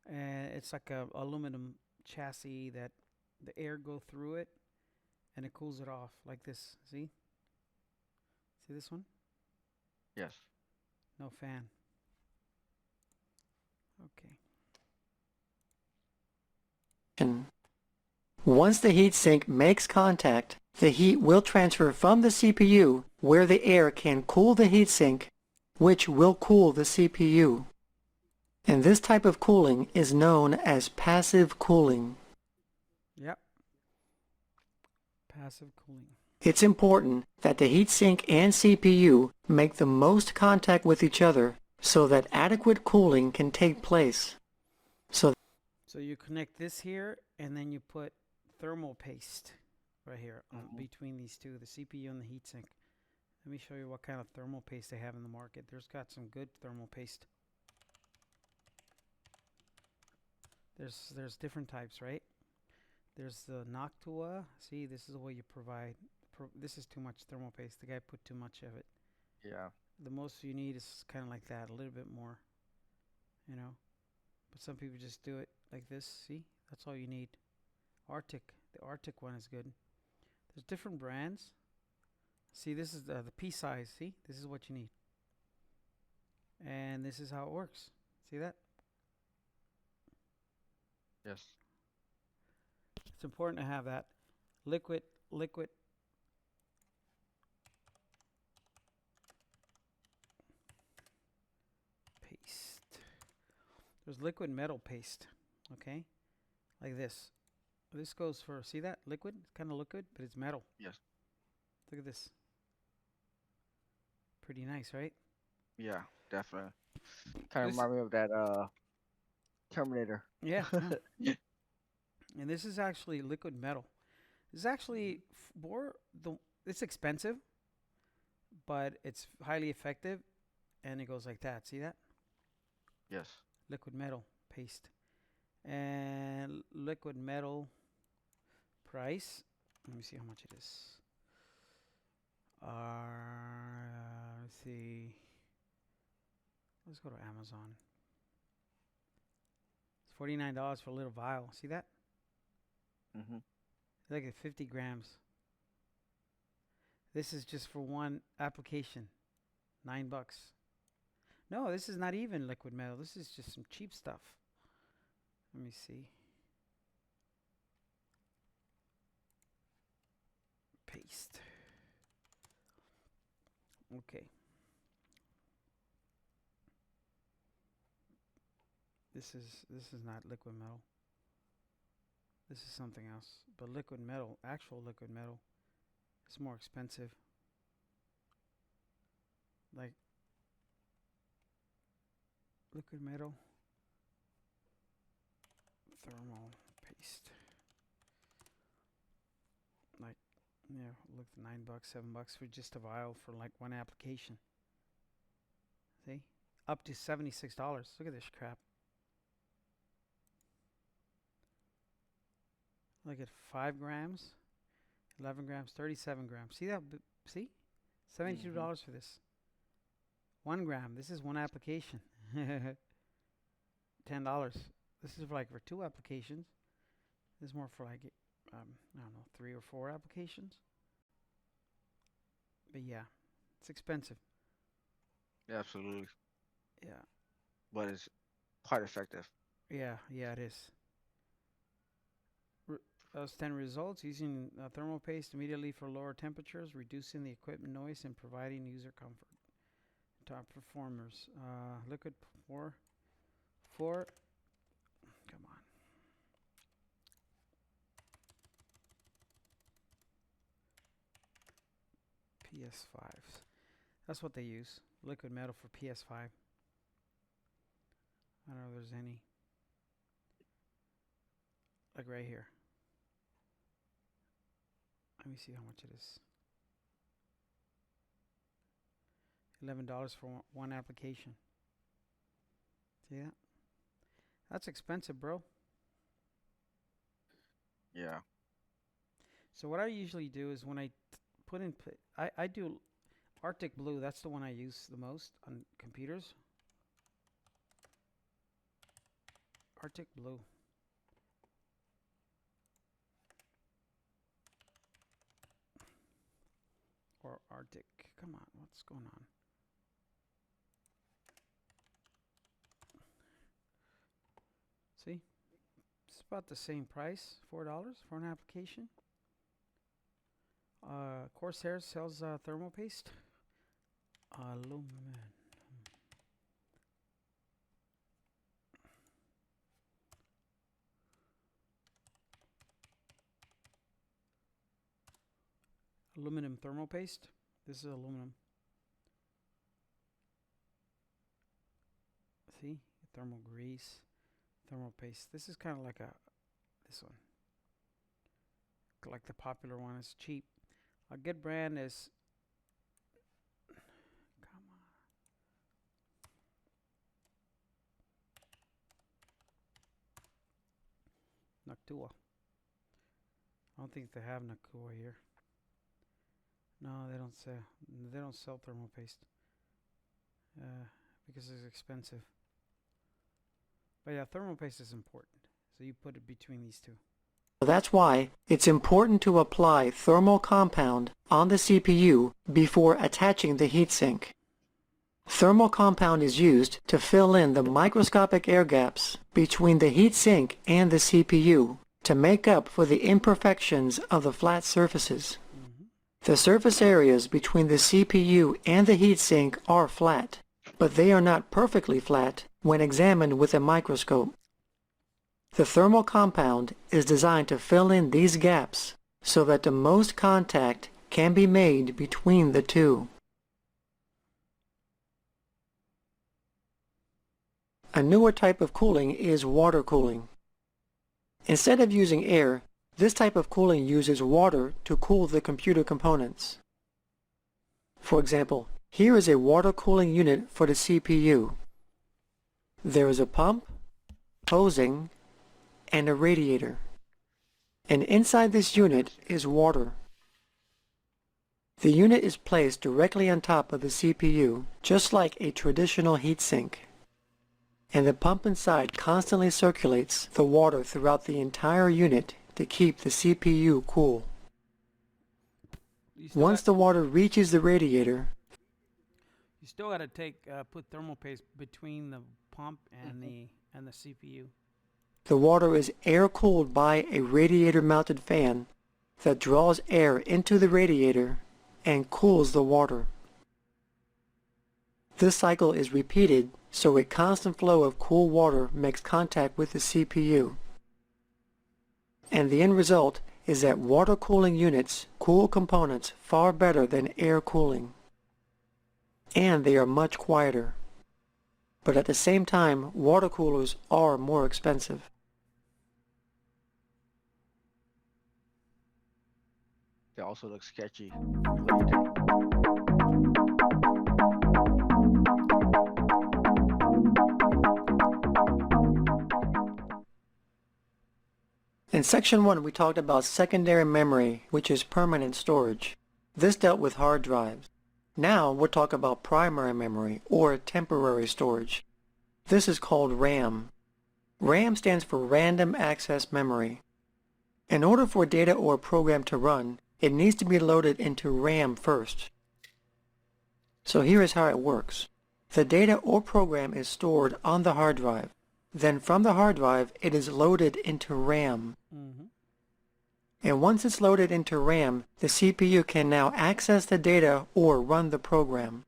And it's like a aluminum chassis that the air go through it and it cools it off like this. See? See this one? Yes. No fan. Okay. Once the heatsink makes contact, the heat will transfer from the CPU, where the air can cool the heatsink, which will cool the CPU. And this type of cooling is known as passive cooling. Yep. Passive cooling. It's important that the heatsink and CPU make the most contact with each other so that adequate cooling can take place. So you connect this here, and then you put thermal paste right here between these two, the CPU and the heatsink. Let me show you what kind of thermal paste they have in the market. There's got some good thermal paste. There's different types, right? There's the Noctua. See, this is what you provide. This is too much thermal paste. The guy put too much of it. Yeah. The most you need is kind of like that, a little bit more, you know. But some people just do it like this. See, that's all you need. Arctic, the Arctic one is good. There's different brands. See, this is the pea size. See, this is what you need. And this is how it works. See that? Yes. It's important to have that liquid paste. There's liquid metal paste, okay? Like this. This goes for, see that? Liquid? It's kind of liquid, but it's metal. Yes. Look at this. Pretty nice, right? Yeah, definitely. Kind of This- remind me of that Terminator. Yeah. Yeah. And this is actually liquid metal. This is actually it's expensive, but it's highly effective, and it goes like that. See that? Yes. Liquid metal paste. And liquid metal price. Let me see how much it is. Let's see. Let's go to Amazon. It's $49 for a little vial. See that? Mm-hmm. Look at 50 grams. This is just for one application. $9. No, this is not even liquid metal. This is just some cheap stuff. Let me see. Paste. Okay. This is not liquid metal. This is something else. But liquid metal, actual liquid metal, is more expensive. Like liquid metal thermal paste. Like, yeah, look, $9, $7 for just a vial for like one application. See? Up to $76. Look at this crap. Look at 5 grams, 11 grams, 37 grams. See that? See? $72 for this. 1 gram. This is one application. $10. This is like for 2 applications. This is more for like, I don't know, 3 or 4 applications. But yeah, it's expensive. Yeah, absolutely. Yeah. But it's quite effective. Yeah, it is. Those 10 results: using thermal paste immediately for lower temperatures, reducing the equipment noise, and providing user comfort. Top performers. Liquid pour. Come on. PS5s. That's what they use. Liquid metal for PS5. I don't know if there's any. Like right here. Let me see how much it is. $11 for one application. See that? That's expensive, bro. Yeah. So what I usually do is when I put in, I do Arctic Blue. That's the one I use the most on computers. Arctic Blue. Or Arctic. Come on, what's going on? See? It's about the same price, $4 for an application. Corsair sells thermal paste. Aluminum. aluminum thermal paste. This is aluminum. See? Thermal grease, thermal paste. This is kind of like this one. Like the popular one. It's cheap. A good brand is, come on, Noctua. I don't think they have Noctua here. No, they don't sell. They don't sell thermal paste because it's expensive. But yeah, thermal paste is important. So you put it between these two. That's why it's important to apply thermal compound on the CPU before attaching the heatsink. Thermal compound is used to fill in the microscopic air gaps between the heatsink and the CPU to make up for the imperfections of the flat surfaces. The surface areas between the CPU and the heatsink are flat, but they are not perfectly flat when examined with a microscope. The thermal compound is designed to fill in these gaps so that the most contact can be made between the two. A newer type of cooling is water cooling. Instead of using air, this type of cooling uses water to cool the computer components. For example, here is a water cooling unit for the CPU. There is a pump, hosing, and a radiator. And inside this unit is water. The unit is placed directly on top of the CPU, just like a traditional heatsink. And the pump inside constantly circulates the water throughout the entire unit to keep the CPU cool. Once the water reaches the radiator, you still got to put thermal paste between the pump and the CPU. The water is air-cooled by a radiator-mounted fan that draws air into the radiator and cools the water. This cycle is repeated so a constant flow of cool water makes contact with the CPU. And the end result is that water cooling units cool components far better than air cooling. And they are much quieter. But at the same time, water coolers are more expensive. They also look sketchy. What do you think? In Section 1, we talked about secondary memory, which is permanent storage. This dealt with hard drives. Now we'll talk about primary memory, or temporary storage. This is called RAM. RAM stands for Random Access Memory. In order for data or a program to run, it needs to be loaded into RAM first. So here is how it works. The data or program is stored on the hard drive. Then from the hard drive, it is loaded into RAM. And once it's loaded into RAM, the CPU can now access the data or run the program.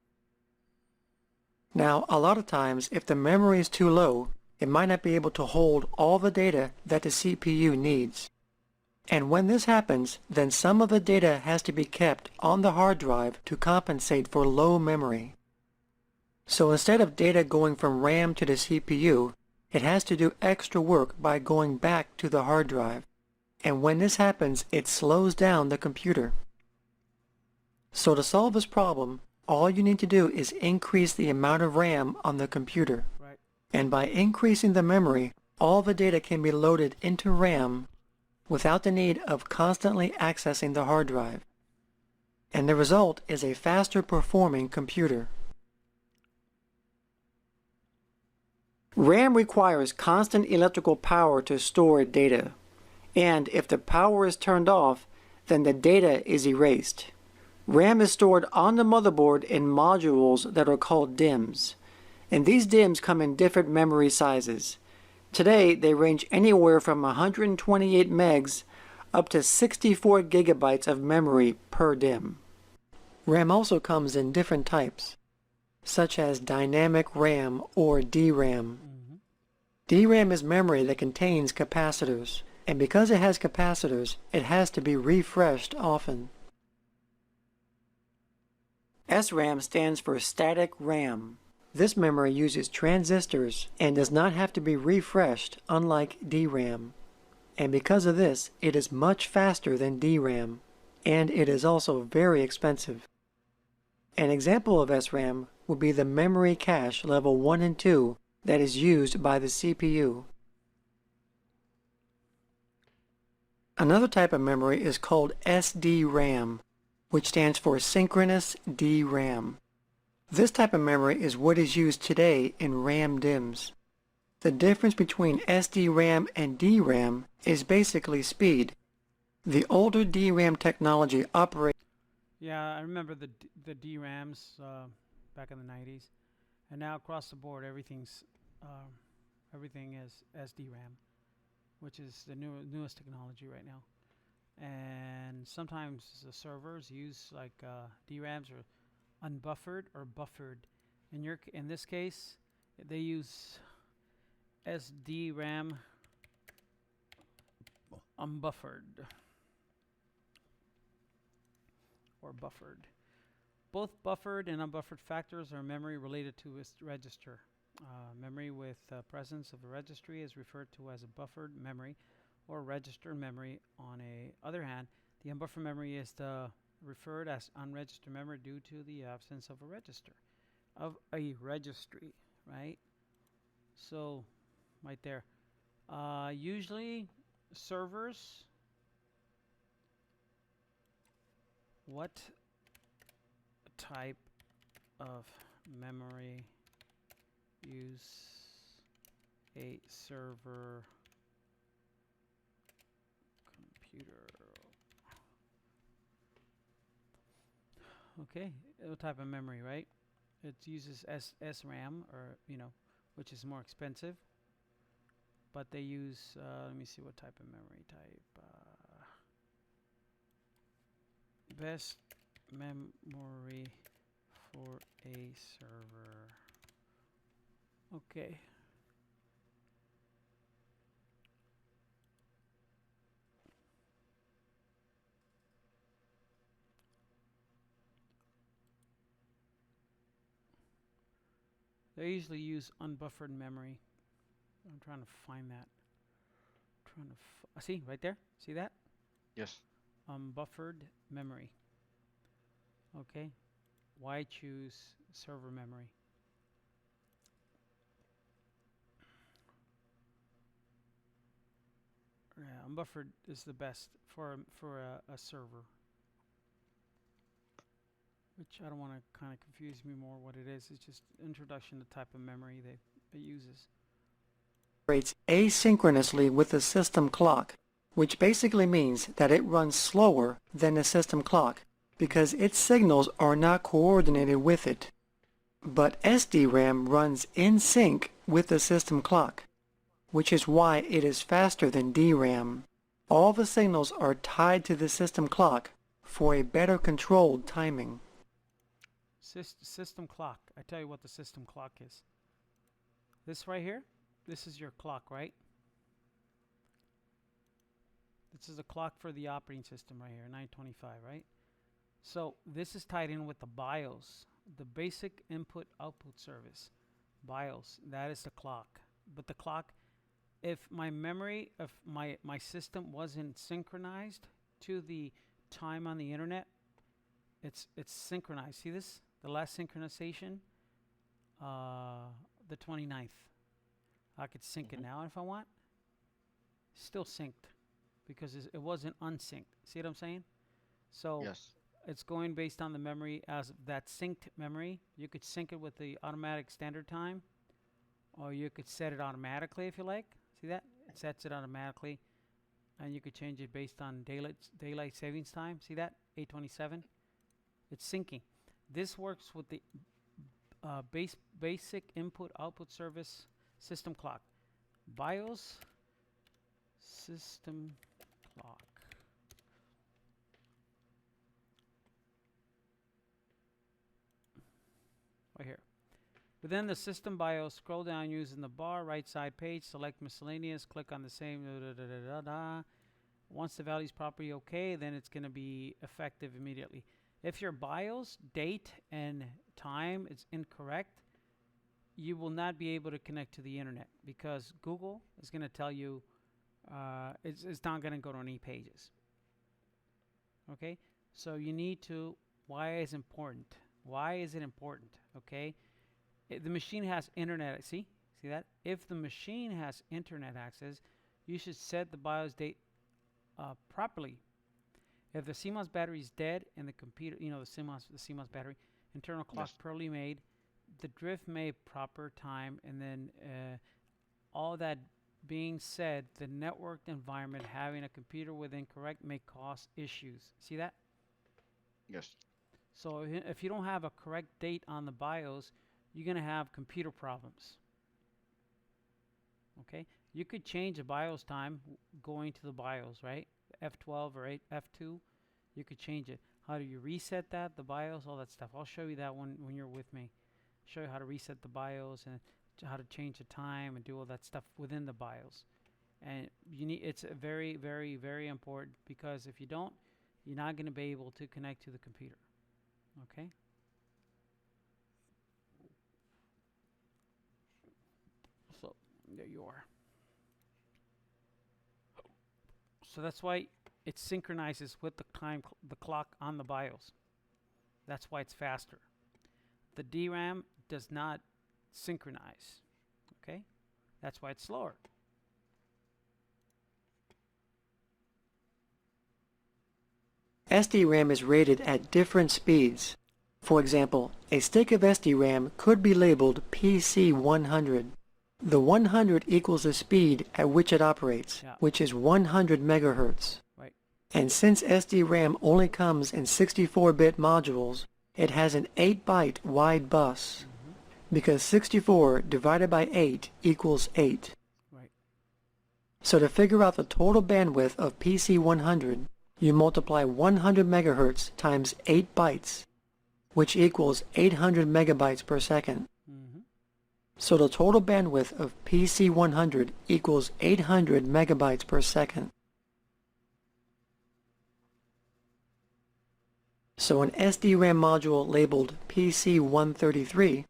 Now, a lot of times, if the memory is too low, it might not be able to hold all the data that the CPU needs. And when this happens, then some of the data has to be kept on the hard drive to compensate for low memory. So instead of data going from RAM to the CPU, it has to do extra work by going back to the hard drive. And when this happens, it slows down the computer. So to solve this problem, all you need to do is increase the amount of RAM on the computer. Right. And by increasing the memory, all the data can be loaded into RAM without the need of constantly accessing the hard drive. And the result is a faster performing computer. RAM requires constant electrical power to store data. And if the power is turned off, then the data is erased. RAM is stored on the motherboard in modules that are called DIMMs. And these DIMMs come in different memory sizes. Today, they range anywhere from 128 megs up to 64 gigabytes of memory per DIMM. RAM also comes in different types, such as dynamic RAM or DRAM. DRAM is memory that contains capacitors, and because it has capacitors, it has to be refreshed often. SRAM stands for static RAM. This memory uses transistors and does not have to be refreshed, unlike DRAM. And because of this, it is much faster than DRAM, and it is also very expensive. An example of SRAM would be the memory cache level 1 and 2 that is used by the CPU. Another type of memory is called SDRAM, which stands for synchronous DRAM. This type of memory is what is used today in RAM DIMMs. The difference between SDRAM and DRAM is basically speed. The older DRAM technology operates. Yeah, I remember the DRAMs back in the 90s, and now across the board everything is SDRAM, which is the newest technology right now. And sometimes the servers use like DRAMs or unbuffered or buffered. In this case, they use SDRAM unbuffered or buffered. Both buffered and unbuffered factors are memory related to its register. Memory with presence of a registry is referred to as a buffered memory or register memory. On the other hand, the unbuffered memory is referred as unregistered memory due to the absence of a register, of a registry, right? So, right there. Usually, servers, what type of memory use a server computer? Okay, what type of memory, right? It uses SRAM, or which is more expensive. But they use, let me see what type of memory type. Best memory for a server. Okay. They usually use unbuffered memory. I'm trying to find that. See right there? See that? Yes. Buffered memory. Okay. Why choose server memory? Yeah, unbuffered is the best for a server. Which I don't want to kind of confuse me more what it is. It's just introduction to type of memory it uses. Operates asynchronously with the system clock, which basically means that it runs slower than the system clock because its signals are not coordinated with it. But SDRAM runs in sync with the system clock, which is why it is faster than DRAM. All the signals are tied to the system clock for a better controlled timing. System clock. I tell you what the system clock is. This right here, this is your clock, right? This is the clock for the operating system right here, 925, right? So this is tied in with the BIOS, the basic input output service. BIOS, that is the clock. But the clock, if my memory of my system wasn't synchronized to the time on the internet, it's synchronized. See this? The last synchronization, the 29th. I could sync it now if I want. Still synced because it wasn't unsynced. See what I'm saying? So Yes. it's going based on the memory as that synced memory. You could sync it with the automatic standard time, or you could set it automatically if you like. See that? It sets it automatically, and you could change it based on daylight savings time. See that? 827. It's syncing. This works with the basic input output service system clock. BIOS system clock. Right here. Within the system BIOS, scroll down using the bar right side page, select miscellaneous, click on the same. Once the value is properly okay, then it's going to be effective immediately. If your BIOS date and time is incorrect, you will not be able to connect to the internet because Google is going to tell you it's not going to go to any pages. Okay, so you need to. Why is important? Why is it important? Okay, the machine has internet. See that? If the machine has internet access, you should set the BIOS date properly. If the CMOS battery is dead and the computer, the CMOS battery, internal clock poorly made, the drift may proper time, and then all that being said, the networked environment having a computer with incorrect may cause issues. See that? Yes. So if you don't have a correct date on the BIOS, you're going to have computer problems. Okay? You could change the BIOS time going to the BIOS, right? F12 or F2, you could change it. How do you reset that, the BIOS, all that stuff? I'll show you that when you're with me. Show you how to reset the BIOS and how to change the time and do all that stuff within the BIOS. And it's very, very, very important because if you don't, you're not going to be able to connect to the computer. Okay? So there you are. So that's why it synchronizes with the clock on the BIOS. That's why it's faster. The DRAM does not synchronize. Okay? That's why it's slower. SDRAM is rated at different speeds. For example, a stick of SDRAM could be labeled PC100. The 100 equals the speed at which it operates, which is 100 megahertz. Right. And since SDRAM only comes in 64-bit modules, it has an 8-byte wide bus, because 64 divided by 8 equals 8. Right. So to figure out the total bandwidth of PC100, you multiply 100 megahertz times 8 bytes, which equals 800 megabytes per second. So the total bandwidth of PC100 equals 800 megabytes per second. So an SDRAM module labeled PC133,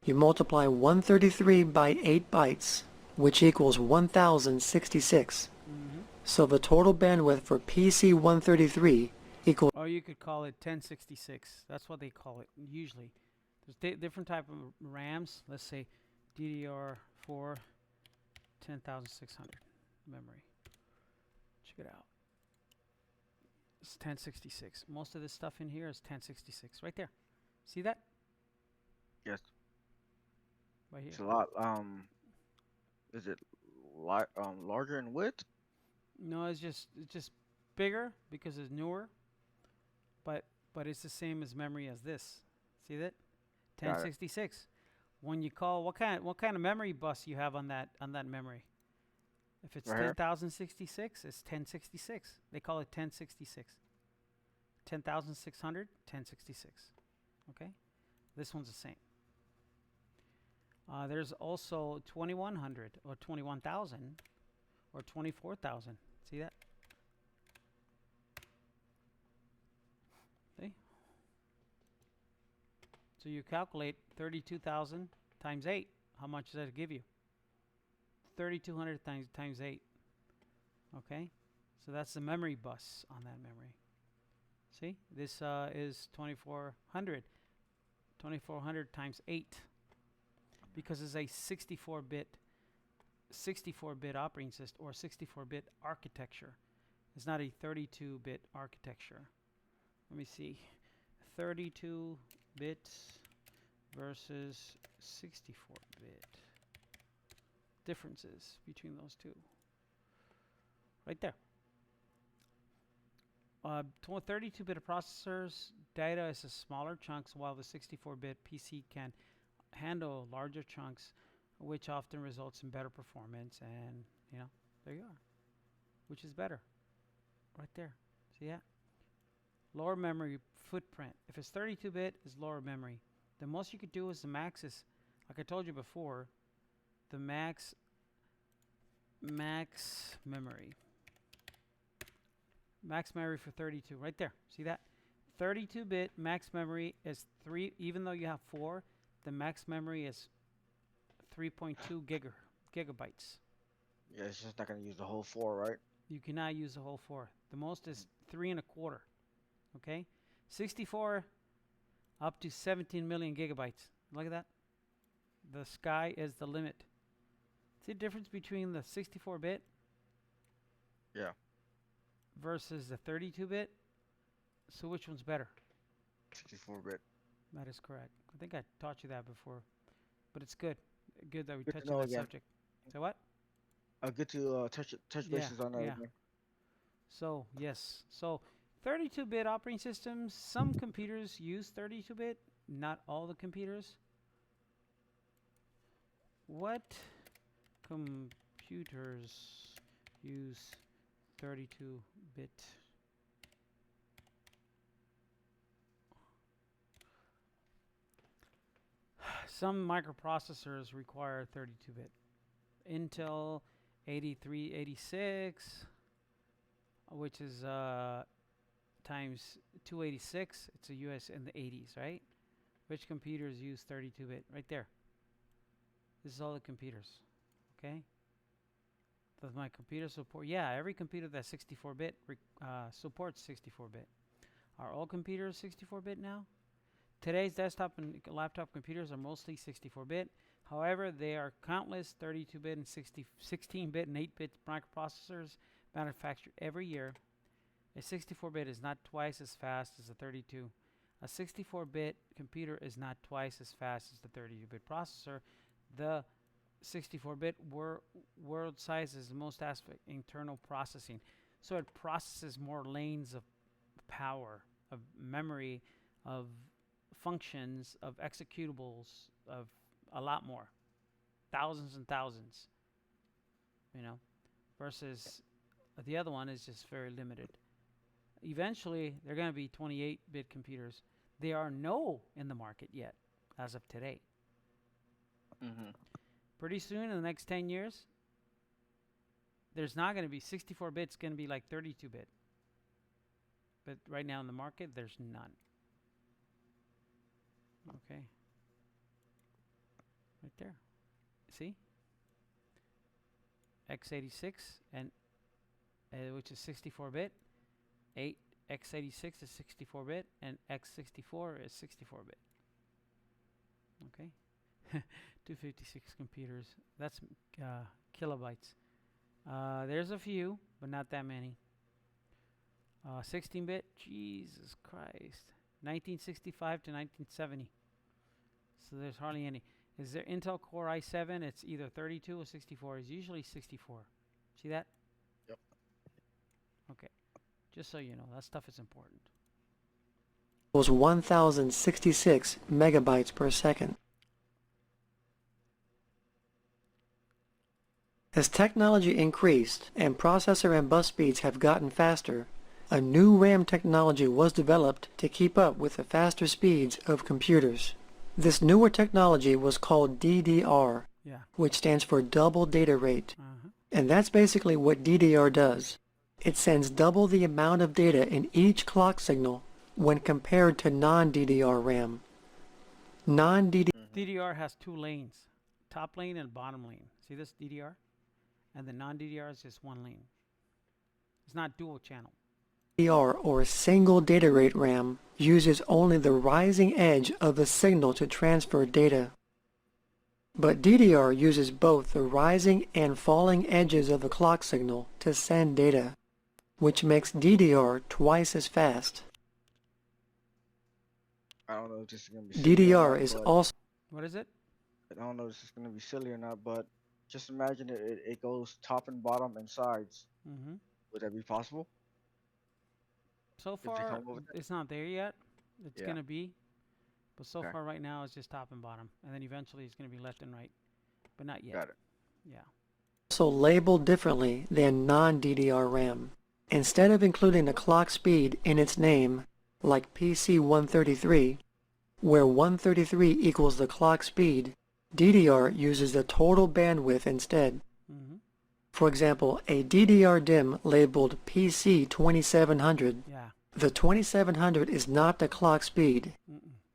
you multiply 133 by 8 bytes, which equals 1066. So the total bandwidth for PC133 equals... Or you could call it 1066. That's what they call it usually. There's different type of RAMs. Let's say DDR4 10600 memory. Check it out. It's 1066. Most of this stuff in here is 1066. Right there. See that? Yes. Right here. It's a lot. Is it larger in width? No, it's just bigger because it's newer. But it's the same as memory as this. See that? 1066. When you call, what kind of memory bus you have on that memory? If it's 10,066, it's 1066. They call it 1066. 10,600, 1066. Okay? This one's the same. There's also 2100 or 21,000 or 24,000. See that? See? So you calculate 32,000 times 8. How much does that give you? 3,200 times 8. Okay? So that's the memory bus on that memory. See? This is 2400. 2400 times 8. Because it's a 64-bit operating system or 64-bit architecture. It's not a 32-bit architecture. Let me see. 32-bit versus 64-bit. Differences between those two. Right there. 32-bit processors, data is a smaller chunks, while the 64-bit PC can handle larger chunks, which often results in better performance. And there you are. Which is better? Right there. See that? Lower memory footprint. If it's 32-bit, it's lower memory. The most you could do is the max is, like I told you before, the max memory. Max memory for 32, right there. See that? 32-bit max memory is 3, even though you have 4, the max memory is 3.2 gigabytes. Yeah, it's just not gonna use the whole 4, right? You cannot use the whole 4. The most is 3.25. Okay? 64 up to 17 million gigabytes. Look at that. The sky is the limit. See the difference between the 64-bit Yeah. versus the 32-bit? So which one's better? 64-bit. That is correct. I think I taught you that before, but it's good. Good that we Good to touched on know that again. subject. So what? Good to touch bases on that yeah. again. So yes. So 32-bit operating systems. Some computers use 32-bit. Not all the computers. What computers use 32-bit? Some microprocessors require 32-bit. Intel 8386, which is times 286. It's a US in the 80s, right? Which computers use 32-bit? Right there. This is all the computers. Okay? Does my computer support? Yeah, every computer that's 64-bit supports 64-bit. Are all computers 64-bit now? Today's desktop and laptop computers are mostly 64-bit. However, there are countless 32-bit and 16-bit and 8-bit microprocessors manufactured every year. A 64-bit is not twice as fast as a 32. A 64-bit computer is not twice as fast as the 32-bit processor. The 64-bit world size is the most aspect internal processing. So it processes more lanes of power, of memory, of functions, of executables, of a lot more. Thousands and thousands. You know, versus the other one is just very limited. Eventually, they're going to be 28-bit computers. They are no in the market yet, as of today. Mm-hmm. Pretty soon, in the next 10 years, there's not going to be 64 bits. Going to be like 32-bit. But right now in the market, there's none. Okay. Right there. See? x86 and which is 64-bit. 8x86 is 64-bit and x64 is 64-bit. Okay. 256 computers. That's kilobytes. There's a few, but not that many. 16-bit. Jesus Christ. 1965 to 1970. So there's hardly any. Is there Intel Core i7? It's either 32 or 64. It's usually 64. See that? Yep. Okay. Just so you know, that stuff is important. Was 1066 megabytes per second. As technology increased and processor and bus speeds have gotten faster, a new RAM technology was developed to keep up with the faster speeds of computers. This newer technology was called DDR, which stands for double data rate. And that's basically what DDR does. It sends double the amount of data in each clock signal when compared to non-DDR RAM. DDR has two lanes, top lane and bottom lane. See this DDR? And the non-DDR is just one lane. It's not dual channel. DDR, or single data rate RAM, uses only the rising edge of the signal to transfer data. But DDR uses both the rising and falling edges of the clock signal to send data, which makes DDR twice as fast. I don't know if this is going to be silly or DDR not, is but also What is it? I don't know if this is going to be silly or not, but just imagine it goes top and bottom and sides. Mm-hmm. Would that be possible? So they far, come up with it's not there yet. It's Yeah. going to be. But so Okay. far right now, it's just top and bottom. And then eventually it's going to be left and right. But not yet. Got it. Yeah. labeled differently than non-DDR RAM. Instead of including a clock speed in its name, like PC 133, where 133 equals the clock speed, DDR uses the total bandwidth instead. Mm-hmm. For example, a DDR DIMM labeled PC 2700 Yeah. The 2700 is not the clock speed,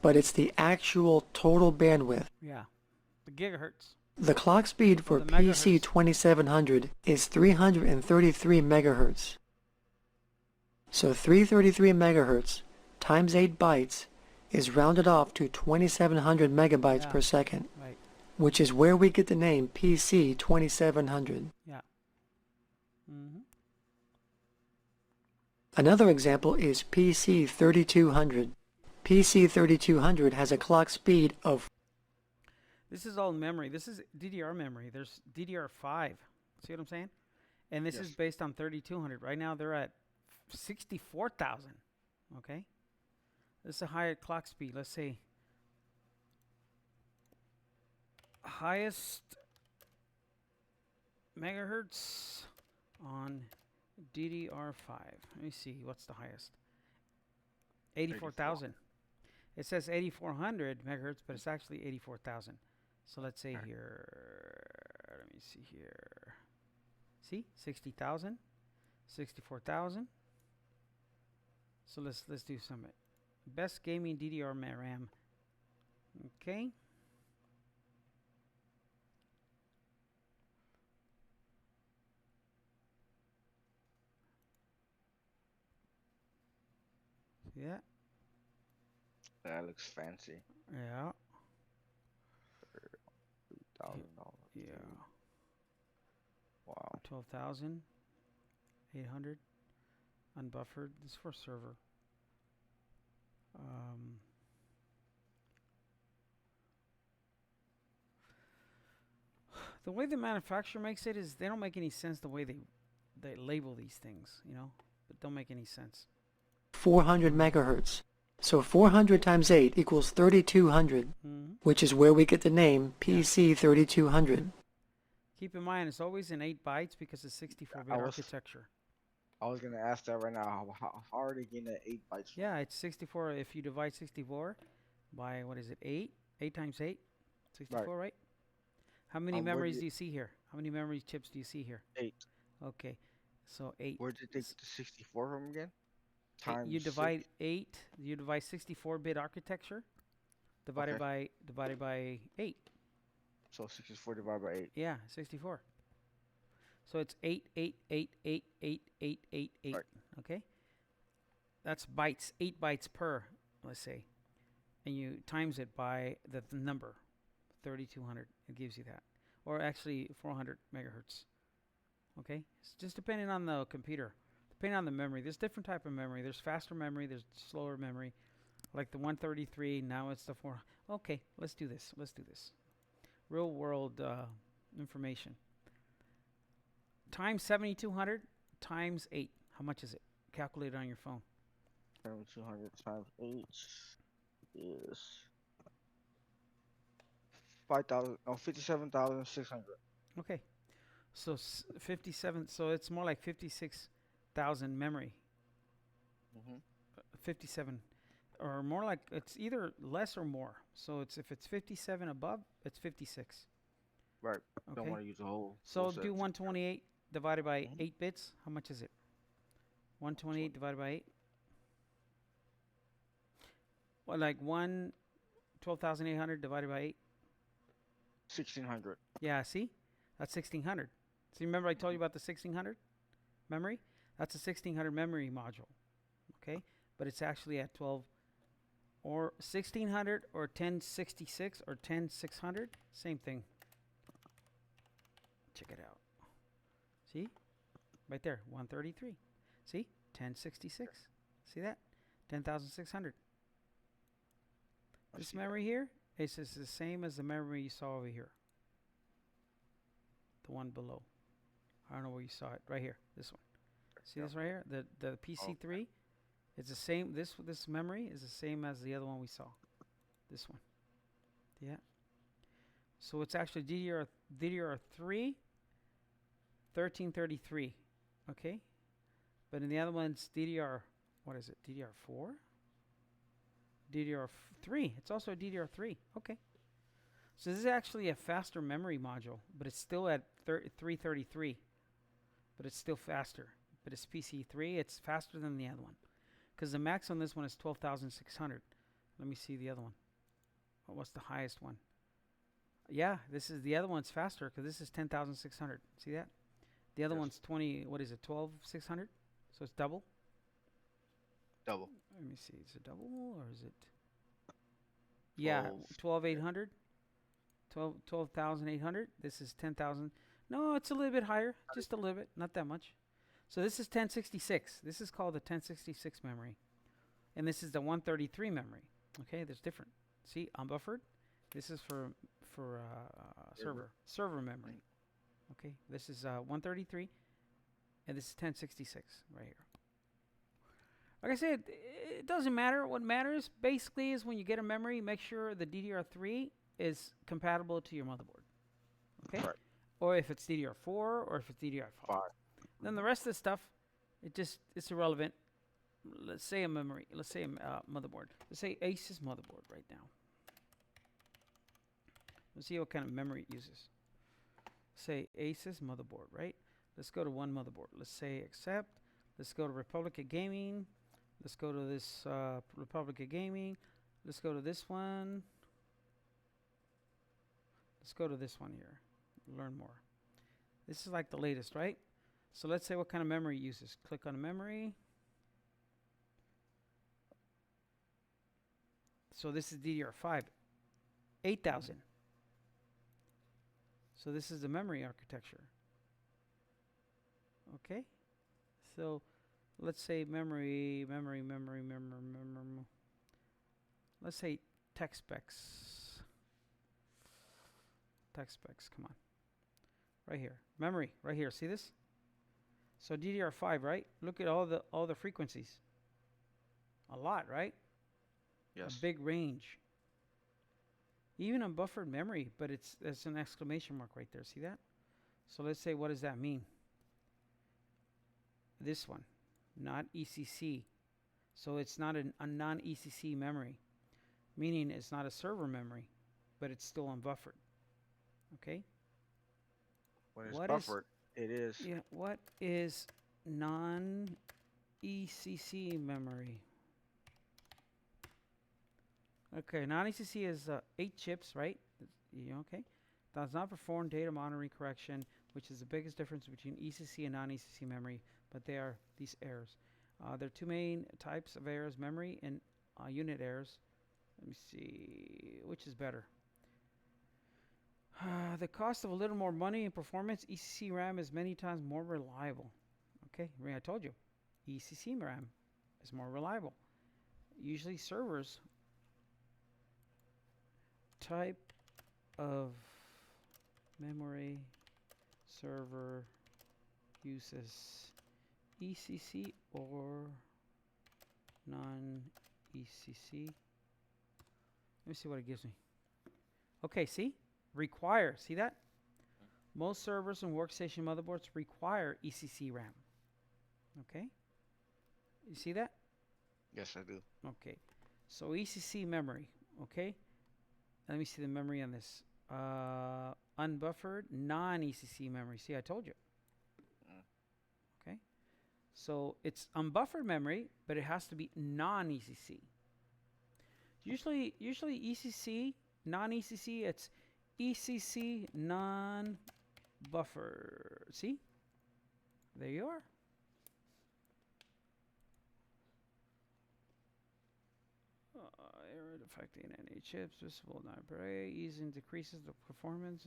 but it's the actual total bandwidth. Yeah. The gigahertz. The clock speed for the PC megahertz. 2700 is 333 megahertz. So 333 megahertz times 8 bytes is rounded off to 2700 megabytes Yeah. per second, Right. which is where we get the name PC 2700. Yeah. Mm-hmm. Another example is PC 3200. PC 3200 has a clock speed of This is all memory. This is DDR memory. There's DDR5. See what I'm saying? And this is Yes. based on 3200. Right now they're at 64,000. Okay? This is a higher clock speed. Let's say highest megahertz on DDR5. Let me see. What's the highest? 84,000. It says 8400 megahertz, but it's actually 84,000. So let's say here, let me see here. See, 60,000, 64,000. So let's do some best gaming DDR RAM. Okay. Yeah. That looks fancy. Yeah. $1,000. Yeah. Wow. 12,800 unbuffered. This is for server. The way the manufacturer makes it is they don't make any sense the way they label these things, you know. It don't make any sense. 400 megahertz. So 400 times 8 equals 3200, which is where we get the name PC 3200. Keep in mind, it's always in 8 bytes because it's 64-bit architecture. I was gonna ask that right now. How are they getting that 8 bytes? Yeah, it's 64. If you divide 64 by, what is it, 8? 8 times 8? 64, right? How many memories do you see here? How many memory chips do you see here? 8. Okay, so 8. Where did they get the 64 from again? You divide 8. You divide 64-bit architecture divided by 8. So 64 divided by 8. Yeah, 64. So it's 8, 8, 8, 8, 8, 8, 8, 8. Right. Okay? That's bytes, 8 bytes per, let's say. And you times it by the number, 3200. It gives you that. Or actually 400 megahertz. Okay? It's just depending on the computer. Depending on the memory. There's different type of memory. There's faster memory. There's slower memory. Like the 133. Now it's the 4. Okay, let's do this. Let's do this. Real world information. Times 7200 times 8. How much is it? Calculate it on your phone. 7200 times 8 is 57,600. Okay. So 57. So it's more like 56,000 memory. 57. Or more like, it's either less or more. So it's if it's 57 above, it's 56. Right. Okay. Don't want to use the whole. So full do set. 128 divided by 8 bits. How much is it? 128 divided by 8. Well, like 12,800 divided by 8. 1600. Yeah, see? That's 1600. See, remember I told you about the 1600 memory? That's a 1600 memory module. Okay? But it's actually at 12 or 1600 or 1066 or 10600. Same thing. Check it out. See? Right there, 133. See? 1066. See that? 10,600. This memory here is just the same as the memory you saw over here. The one below. I don't know where you saw it. Right here. This one. See this right here? The PC3. It's the same. This memory is the same as the other one we saw. This one. Yeah. So it's actually DDR3 1333. Okay? But in the other one it's what is it? DDR4? DDR3. It's also a DDR3. Okay. So this is actually a faster memory module, but it's still at 333. But it's still faster. But it's PC3. It's faster than the other one. because the max on this one is 12,600. Let me see the other one. What's the highest one? Yeah, this is the other one's faster because this is 10,600. See that? The other Yes. one's 20. What is it? 12,600. So it's double. Double. Let me see. Is it double or is it? Yeah, 12. 12,800. 12,800. This is 10,000. No, it's a little bit higher. Just a little bit. Not that much. So this is 1066. This is called the 1066 memory. And this is the 133 memory. Okay, there's different. See, unbuffered. This is for server memory. Okay, this is 133, and this is 1066 right here. Like I said, it doesn't matter. What matters basically is when you get a memory, make sure the DDR3 is compatible to your motherboard. Okay, Right. or if it's DDR4 or if it's DDR5. 5. Then the rest of the stuff, it's irrelevant. Let's say a memory. Let's say a motherboard. Let's say Ace's motherboard right now. Let's see what kind of memory it uses. Say Ace's motherboard, right? Let's go to one motherboard. Let's say accept. Let's go to Republica Gaming. Let's go to this Republica Gaming. Let's go to this one. Let's go to this one here. Learn more. This is like the latest, right? So let's say what kind of memory it uses. Click on memory. So this is DDR5. 8,000. So this is the memory architecture. Okay. So let's say memory. Let's say tech specs. Tech specs, come on. Right here. Memory, right here. See this? So DDR5, right? Look at all the frequencies. A lot, right? Yes. A big range. Even unbuffered memory, but there's an exclamation mark right there. See that? So let's say, what does that mean? This one, not ECC. So it's not a non-ECC memory, meaning it's not a server memory, but it's still unbuffered. Okay? When it's What buffered, it is. Yeah, what is non-ECC memory? Okay, non-ECC is 8 chips, right? Okay. Does not perform data monitoring correction, which is the biggest difference between ECC and non-ECC memory, but they are these errors. There are two main types of errors, memory and unit errors. Let me see, which is better? The cost of a little more money in performance, ECC RAM is many times more reliable. Okay, I told you, ECC RAM is more reliable. Usually servers type of memory server uses ECC or non-ECC. Let me see what it gives me. Okay, see? Require. See that? Most servers and workstation motherboards require ECC RAM. Okay? You see that? Yes, I do. Okay. So ECC memory. Okay? Let me see the memory on this. Unbuffered, non-ECC memory. See, I told you. Okay? So it's unbuffered memory, but it has to be non-ECC. Usually ECC, non-ECC, it's ECC non-buffer. See? There you are. Error affecting NA chips. This will not break. Easing decreases the performance.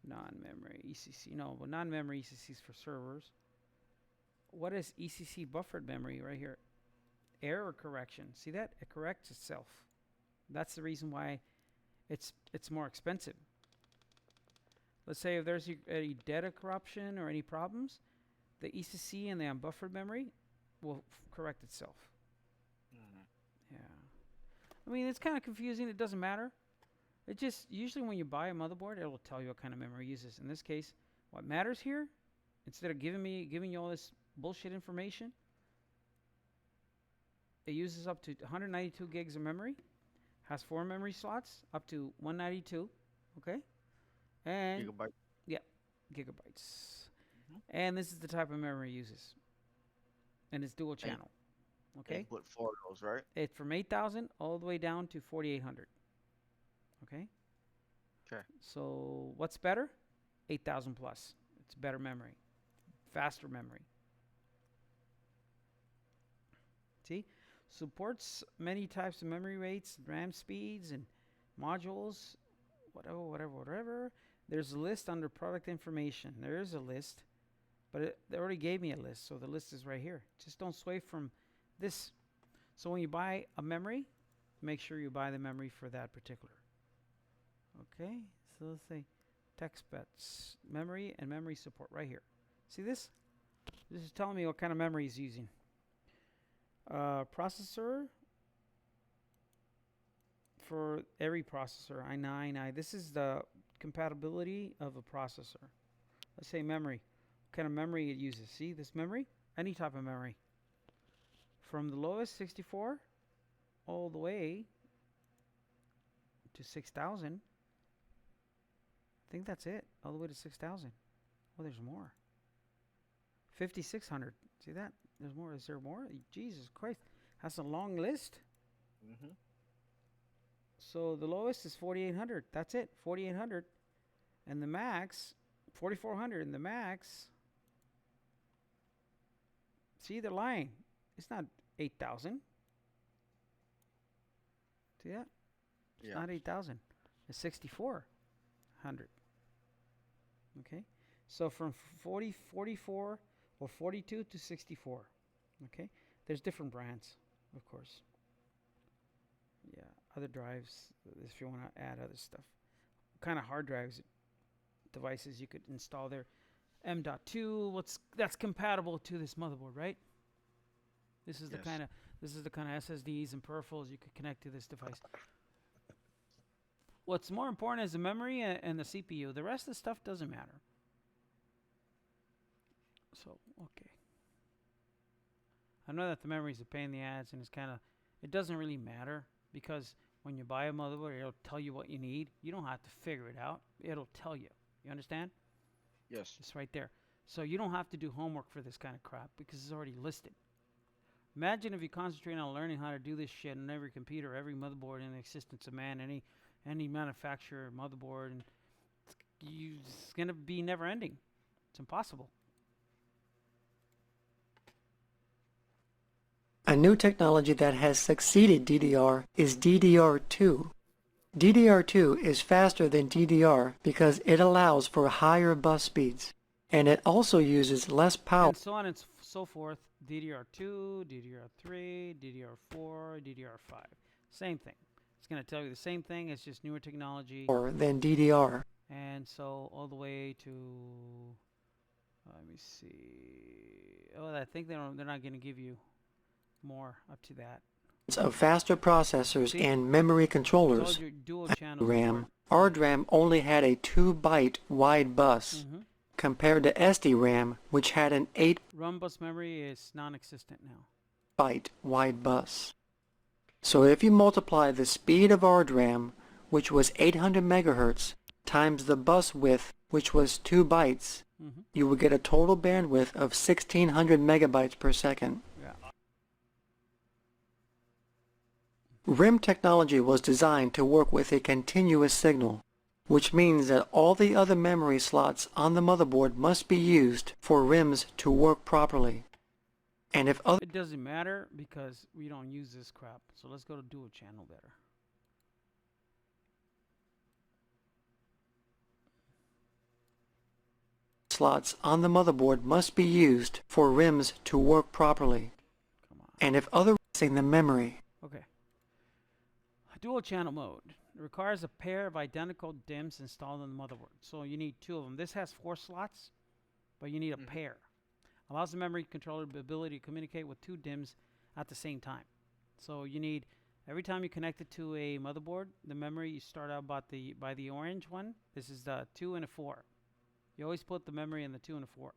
Non-memory ECC. No, but non-memory ECC is for servers. What is ECC buffered memory right here? Error correction. See that? It corrects itself. That's the reason why it's more expensive. Let's say if there's any data corruption or any problems, the ECC and the unbuffered memory will correct itself. Yeah. I mean, it's kind of confusing. It doesn't matter. It just, usually when you buy a motherboard, it will tell you what kind of memory it uses. In this case, what matters here, instead of giving you all this bullshit information, it uses up to 192 gigs of memory, has 4 memory slots, up to 192, okay? And Gigabyte. yeah, gigabytes. And this is the type of memory it uses. and it's dual channel. Okay, And put 4 of those, right? it's from 8,000 all the way down to 4,800. Okay. Okay. So what's better? 8,000 plus. It's better memory, faster memory. See, supports many types of memory rates, RAM speeds, and modules. Whatever. There's a list under product information. There is a list, but they already gave me a list, so the list is right here. Just don't sway from this. So when you buy a memory, make sure you buy the memory for that particular. Okay, so let's say text bits, memory and memory support right here. See this? This is telling me what kind of memory he's using. Processor for every processor, i9, this is the compatibility of a processor. Let's say memory. What kind of memory it uses? See this memory? Any type of memory. From the lowest 64 all the way to 6,000. I think that's it. All the way to 6,000. Oh, there's more. 5,600. See that? There's more. Is there more? Jesus Christ. That's a long list. Mm-hmm. So the lowest is 4,800. That's it. 4,800. And the max, 4,400. And the max, see, they're lying. It's not 8,000. See that? It's not 8,000. It's 6,400. Okay? So from 44 or 42 to 64. Okay? There's different brands, of course. Yeah, other drives, if you want to add other stuff. What kind of hard drives, devices you could install there. M.2, that's compatible to this motherboard, right? This is the kind of SSDs and peripherals you could connect to this device. What's more important is the memory and the CPU. The rest of the stuff doesn't matter. So, okay. I know that the memory is a pain in the ass, and it doesn't really matter, because when you buy a motherboard, it'll tell you what you need. You don't have to figure it out. It'll tell you. You understand? Yes. It's right there. So you don't have to do homework for this kind of crap, because it's already listed. Imagine if you concentrate on learning how to do this shit on every computer, every motherboard in the existence of man, any manufacturer motherboard, and it's going to be never ending. It's impossible. A new technology that has succeeded DDR is DDR2. DDR2 is faster than DDR because it allows for higher bus speeds, and it also uses less power. And so on and so forth. DDR2, DDR3, DDR4, DDR5. Same thing. It's going to tell you the same thing. It's just newer technology. Than DDR. And so all the way to, let me see. Oh, I think they're not going to give you more up to that. Of faster processors and memory controllers. Dual channel RAM. RDRAM only had a 2-byte wide bus, compared to SDRAM, which had an 8 RAM bus memory is non-existent now. byte wide bus. So if you multiply the speed of RDRAM, which was 800 megahertz, times the bus width, which was 2 bytes, you would get a total bandwidth of 1,600 megabytes per second. Yeah. RIM technology was designed to work with a continuous signal, which means that all the other memory slots on the motherboard must be used for RIMs to work properly. And if other It doesn't matter because we don't use this crap. So let's go to dual channel better. slots on the motherboard must be used for RIMs to work properly. Come on. And if other the memory. Okay. Dual channel mode. It requires a pair of identical DIMMs installed on the motherboard. So you need 2 of them. This has 4 slots, but you need a pair. Allows the memory controller the ability to communicate with 2 DIMMs at the same time. So you need, every time you connect it to a motherboard, the memory, you start out by the orange one. This is the 2 and a 4. You always put the memory in the 2 and a 4.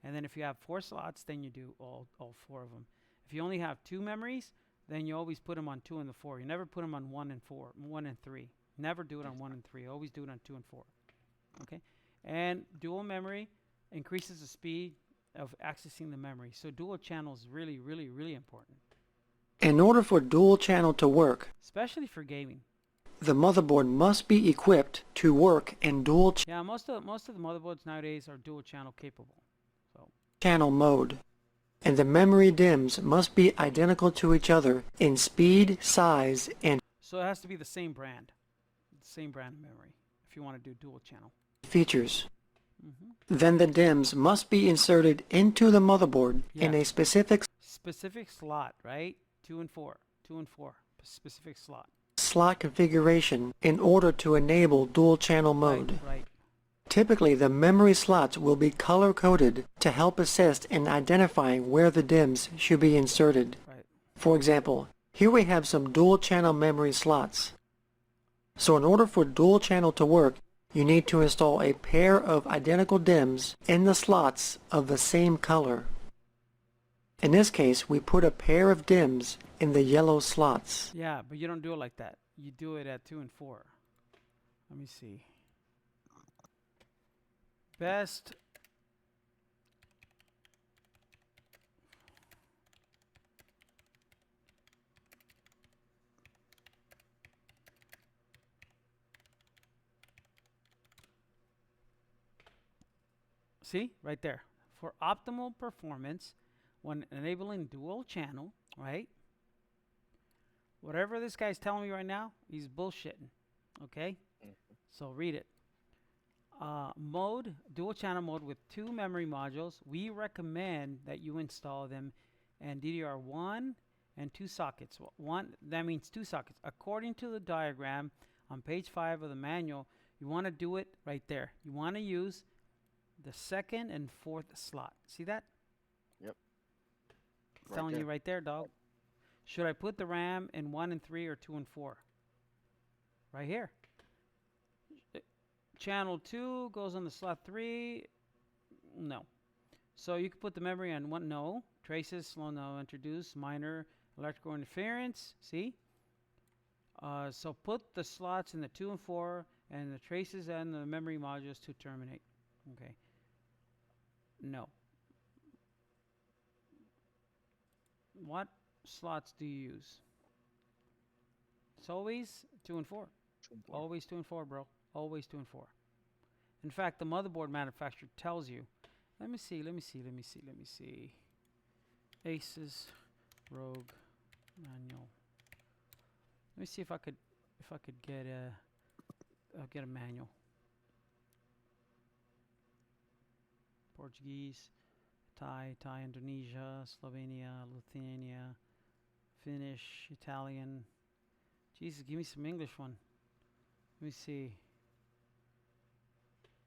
And then if you have 4 slots, then you do all 4 of them. If you only have 2 memories, then you always put them on 2 and the 4. You never put them on 1 and 4, 1 and 3. Never do it on 1 and 3. Always do it on 2 and 4. Okay? And dual memory increases the speed of accessing the memory. So dual channel is really, really, really important, In order for dual channel to work, especially for gaming. the motherboard must be equipped to work in dual Yeah, most of the motherboards nowadays are dual channel capable. So channel mode, and the memory DIMMs must be identical to each other in speed, size, and it has to be the same brand of memory if you want to do dual channel. features. Hmm. Then the DIMMs must be inserted into the motherboard in Yeah. a specific Specific slot, right? 2 and 4, specific slot. slot configuration in order to enable dual channel mode. Right. Typically, the memory slots will be color-coded to help assist in identifying where the DIMMs should be inserted. Right. For example, here we have some dual channel memory slots. So in order for dual channel to work, you need to install a pair of identical DIMMs in the slots of the same color. In this case, we put a pair of DIMMs in the yellow slots. Yeah, but you don't do it like that. You do it at 2 and 4. Let me see. Best. See, right there. For optimal performance when enabling dual channel, right? Whatever this guy's telling me right now, he's bullshitting. Okay? So read it. Mode, dual channel mode with 2 memory modules. We recommend that you install them in DDR1 and 2 sockets. That means 2 sockets. According to the diagram on page 5 of the manual, you want to do it right there. You want to use the 2nd and 4th slot. See that? Yep. It's telling you right there, dog. Should I put the RAM in 1 and 3 or 2 and 4? Right here. Channel 2 goes on the slot 3. No. So you can put the memory on 1. No. Traces, slow, no. Introduce, minor electrical interference. See? So put the slots in the 2 and 4 and the traces and the memory modules to terminate. Okay. No. What slots do you use? It's always 2 and 4. Always 2 and 4, bro. Always 2 and 4. In fact, the motherboard manufacturer tells you. Let me see. Aces, Rogue, manual. Let me see if I could get a manual. Portuguese, Thai, Indonesia, Slovenia, Lithuania, Finnish, Italian. Jesus, give me some English one. Let me see.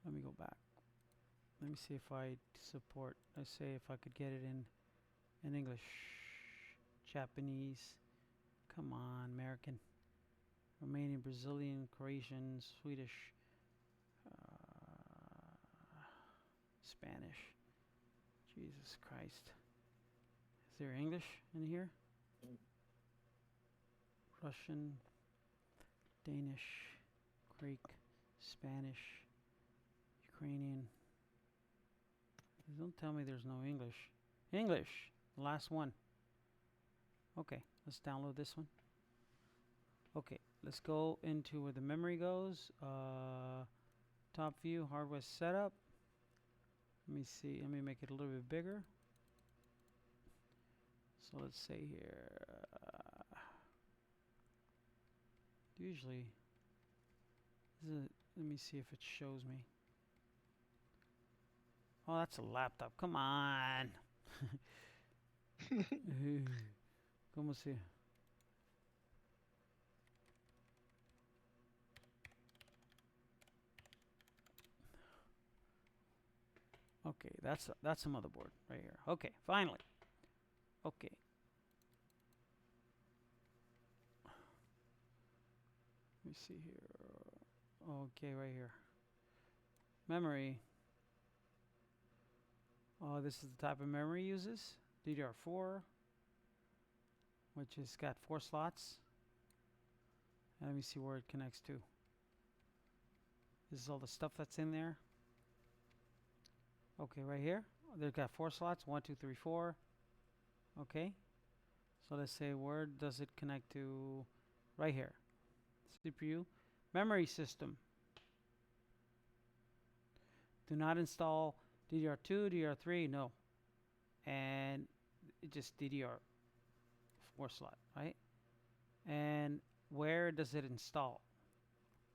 Let me go back. Let me see if I support. Let's say if I could get it in English, Japanese. Come on, American, Romanian, Brazilian, Croatian, Swedish, Spanish. Jesus Christ. Is there English in here? Russian, Danish, Greek, Spanish, Ukrainian. Don't tell me there's no English. English, the last one. Okay, let's download this one. Okay, let's go into where the memory goes. Top view, hardware setup. Let me see, let me make it a little bit bigger. So let's say here, usually, let me see if it shows me. Oh, that's a laptop. Come on. ¿Cómo se? Okay, that's a motherboard right here. Okay, finally. Okay. Let me see here. Okay, right here. Memory. Oh, this is the type of memory it uses. DDR4, which has got 4 slots. And let me see where it connects to. This is all the stuff that's in there. Okay, right here. They've got 4 slots. 1, 2, 3, 4. Okay. So let's say where does it connect to? Right here. CPU. Memory system. Do not install DDR2, DDR3. No. And just DDR4 slot, right? And where does it install?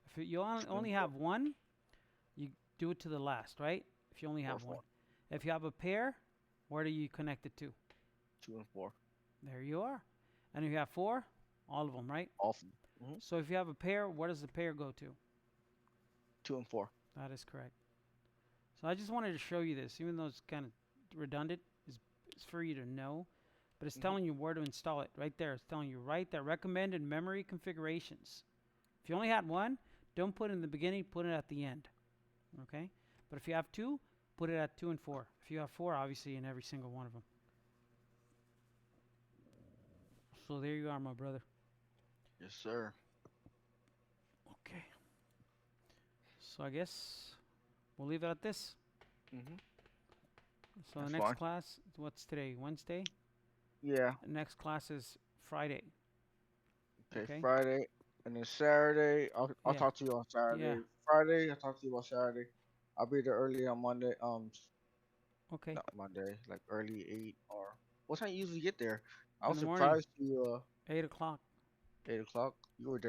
If you only have one, you do it to the last, right? If you only have one. If you have a pair, where do you connect it to? 2 and 4. There you are. And if you have 4, all of them, right? Off. Mm-hmm. So if you have a pair, where does the pair go to? 2 and 4. That is correct. So I just wanted to show you this, even though it's kind of redundant, it's for you to know, but it's telling you where to install it right there. It's telling you right there, recommended memory configurations. If you only had one, don't put it in the beginning, put it at the end. Okay? But if you have 2, put it at 2 and 4. If you have 4, obviously in every single one of them. So there you are, my brother. Yes, sir. Okay. So I guess we'll leave it at this. Mm-hmm. So That's the next fine. class, what's today? Wednesday? Yeah. The next class is Friday. Okay. Friday. And then Saturday, I'll Yeah. talk to you on Saturday. Yeah. Friday, I'll talk to you on Saturday. I'll be there early on Monday. Okay. Not Monday, like early 8 or what time you usually get there? I In was the morning. surprised you 8 o'clock. 8 o'clock. You were there.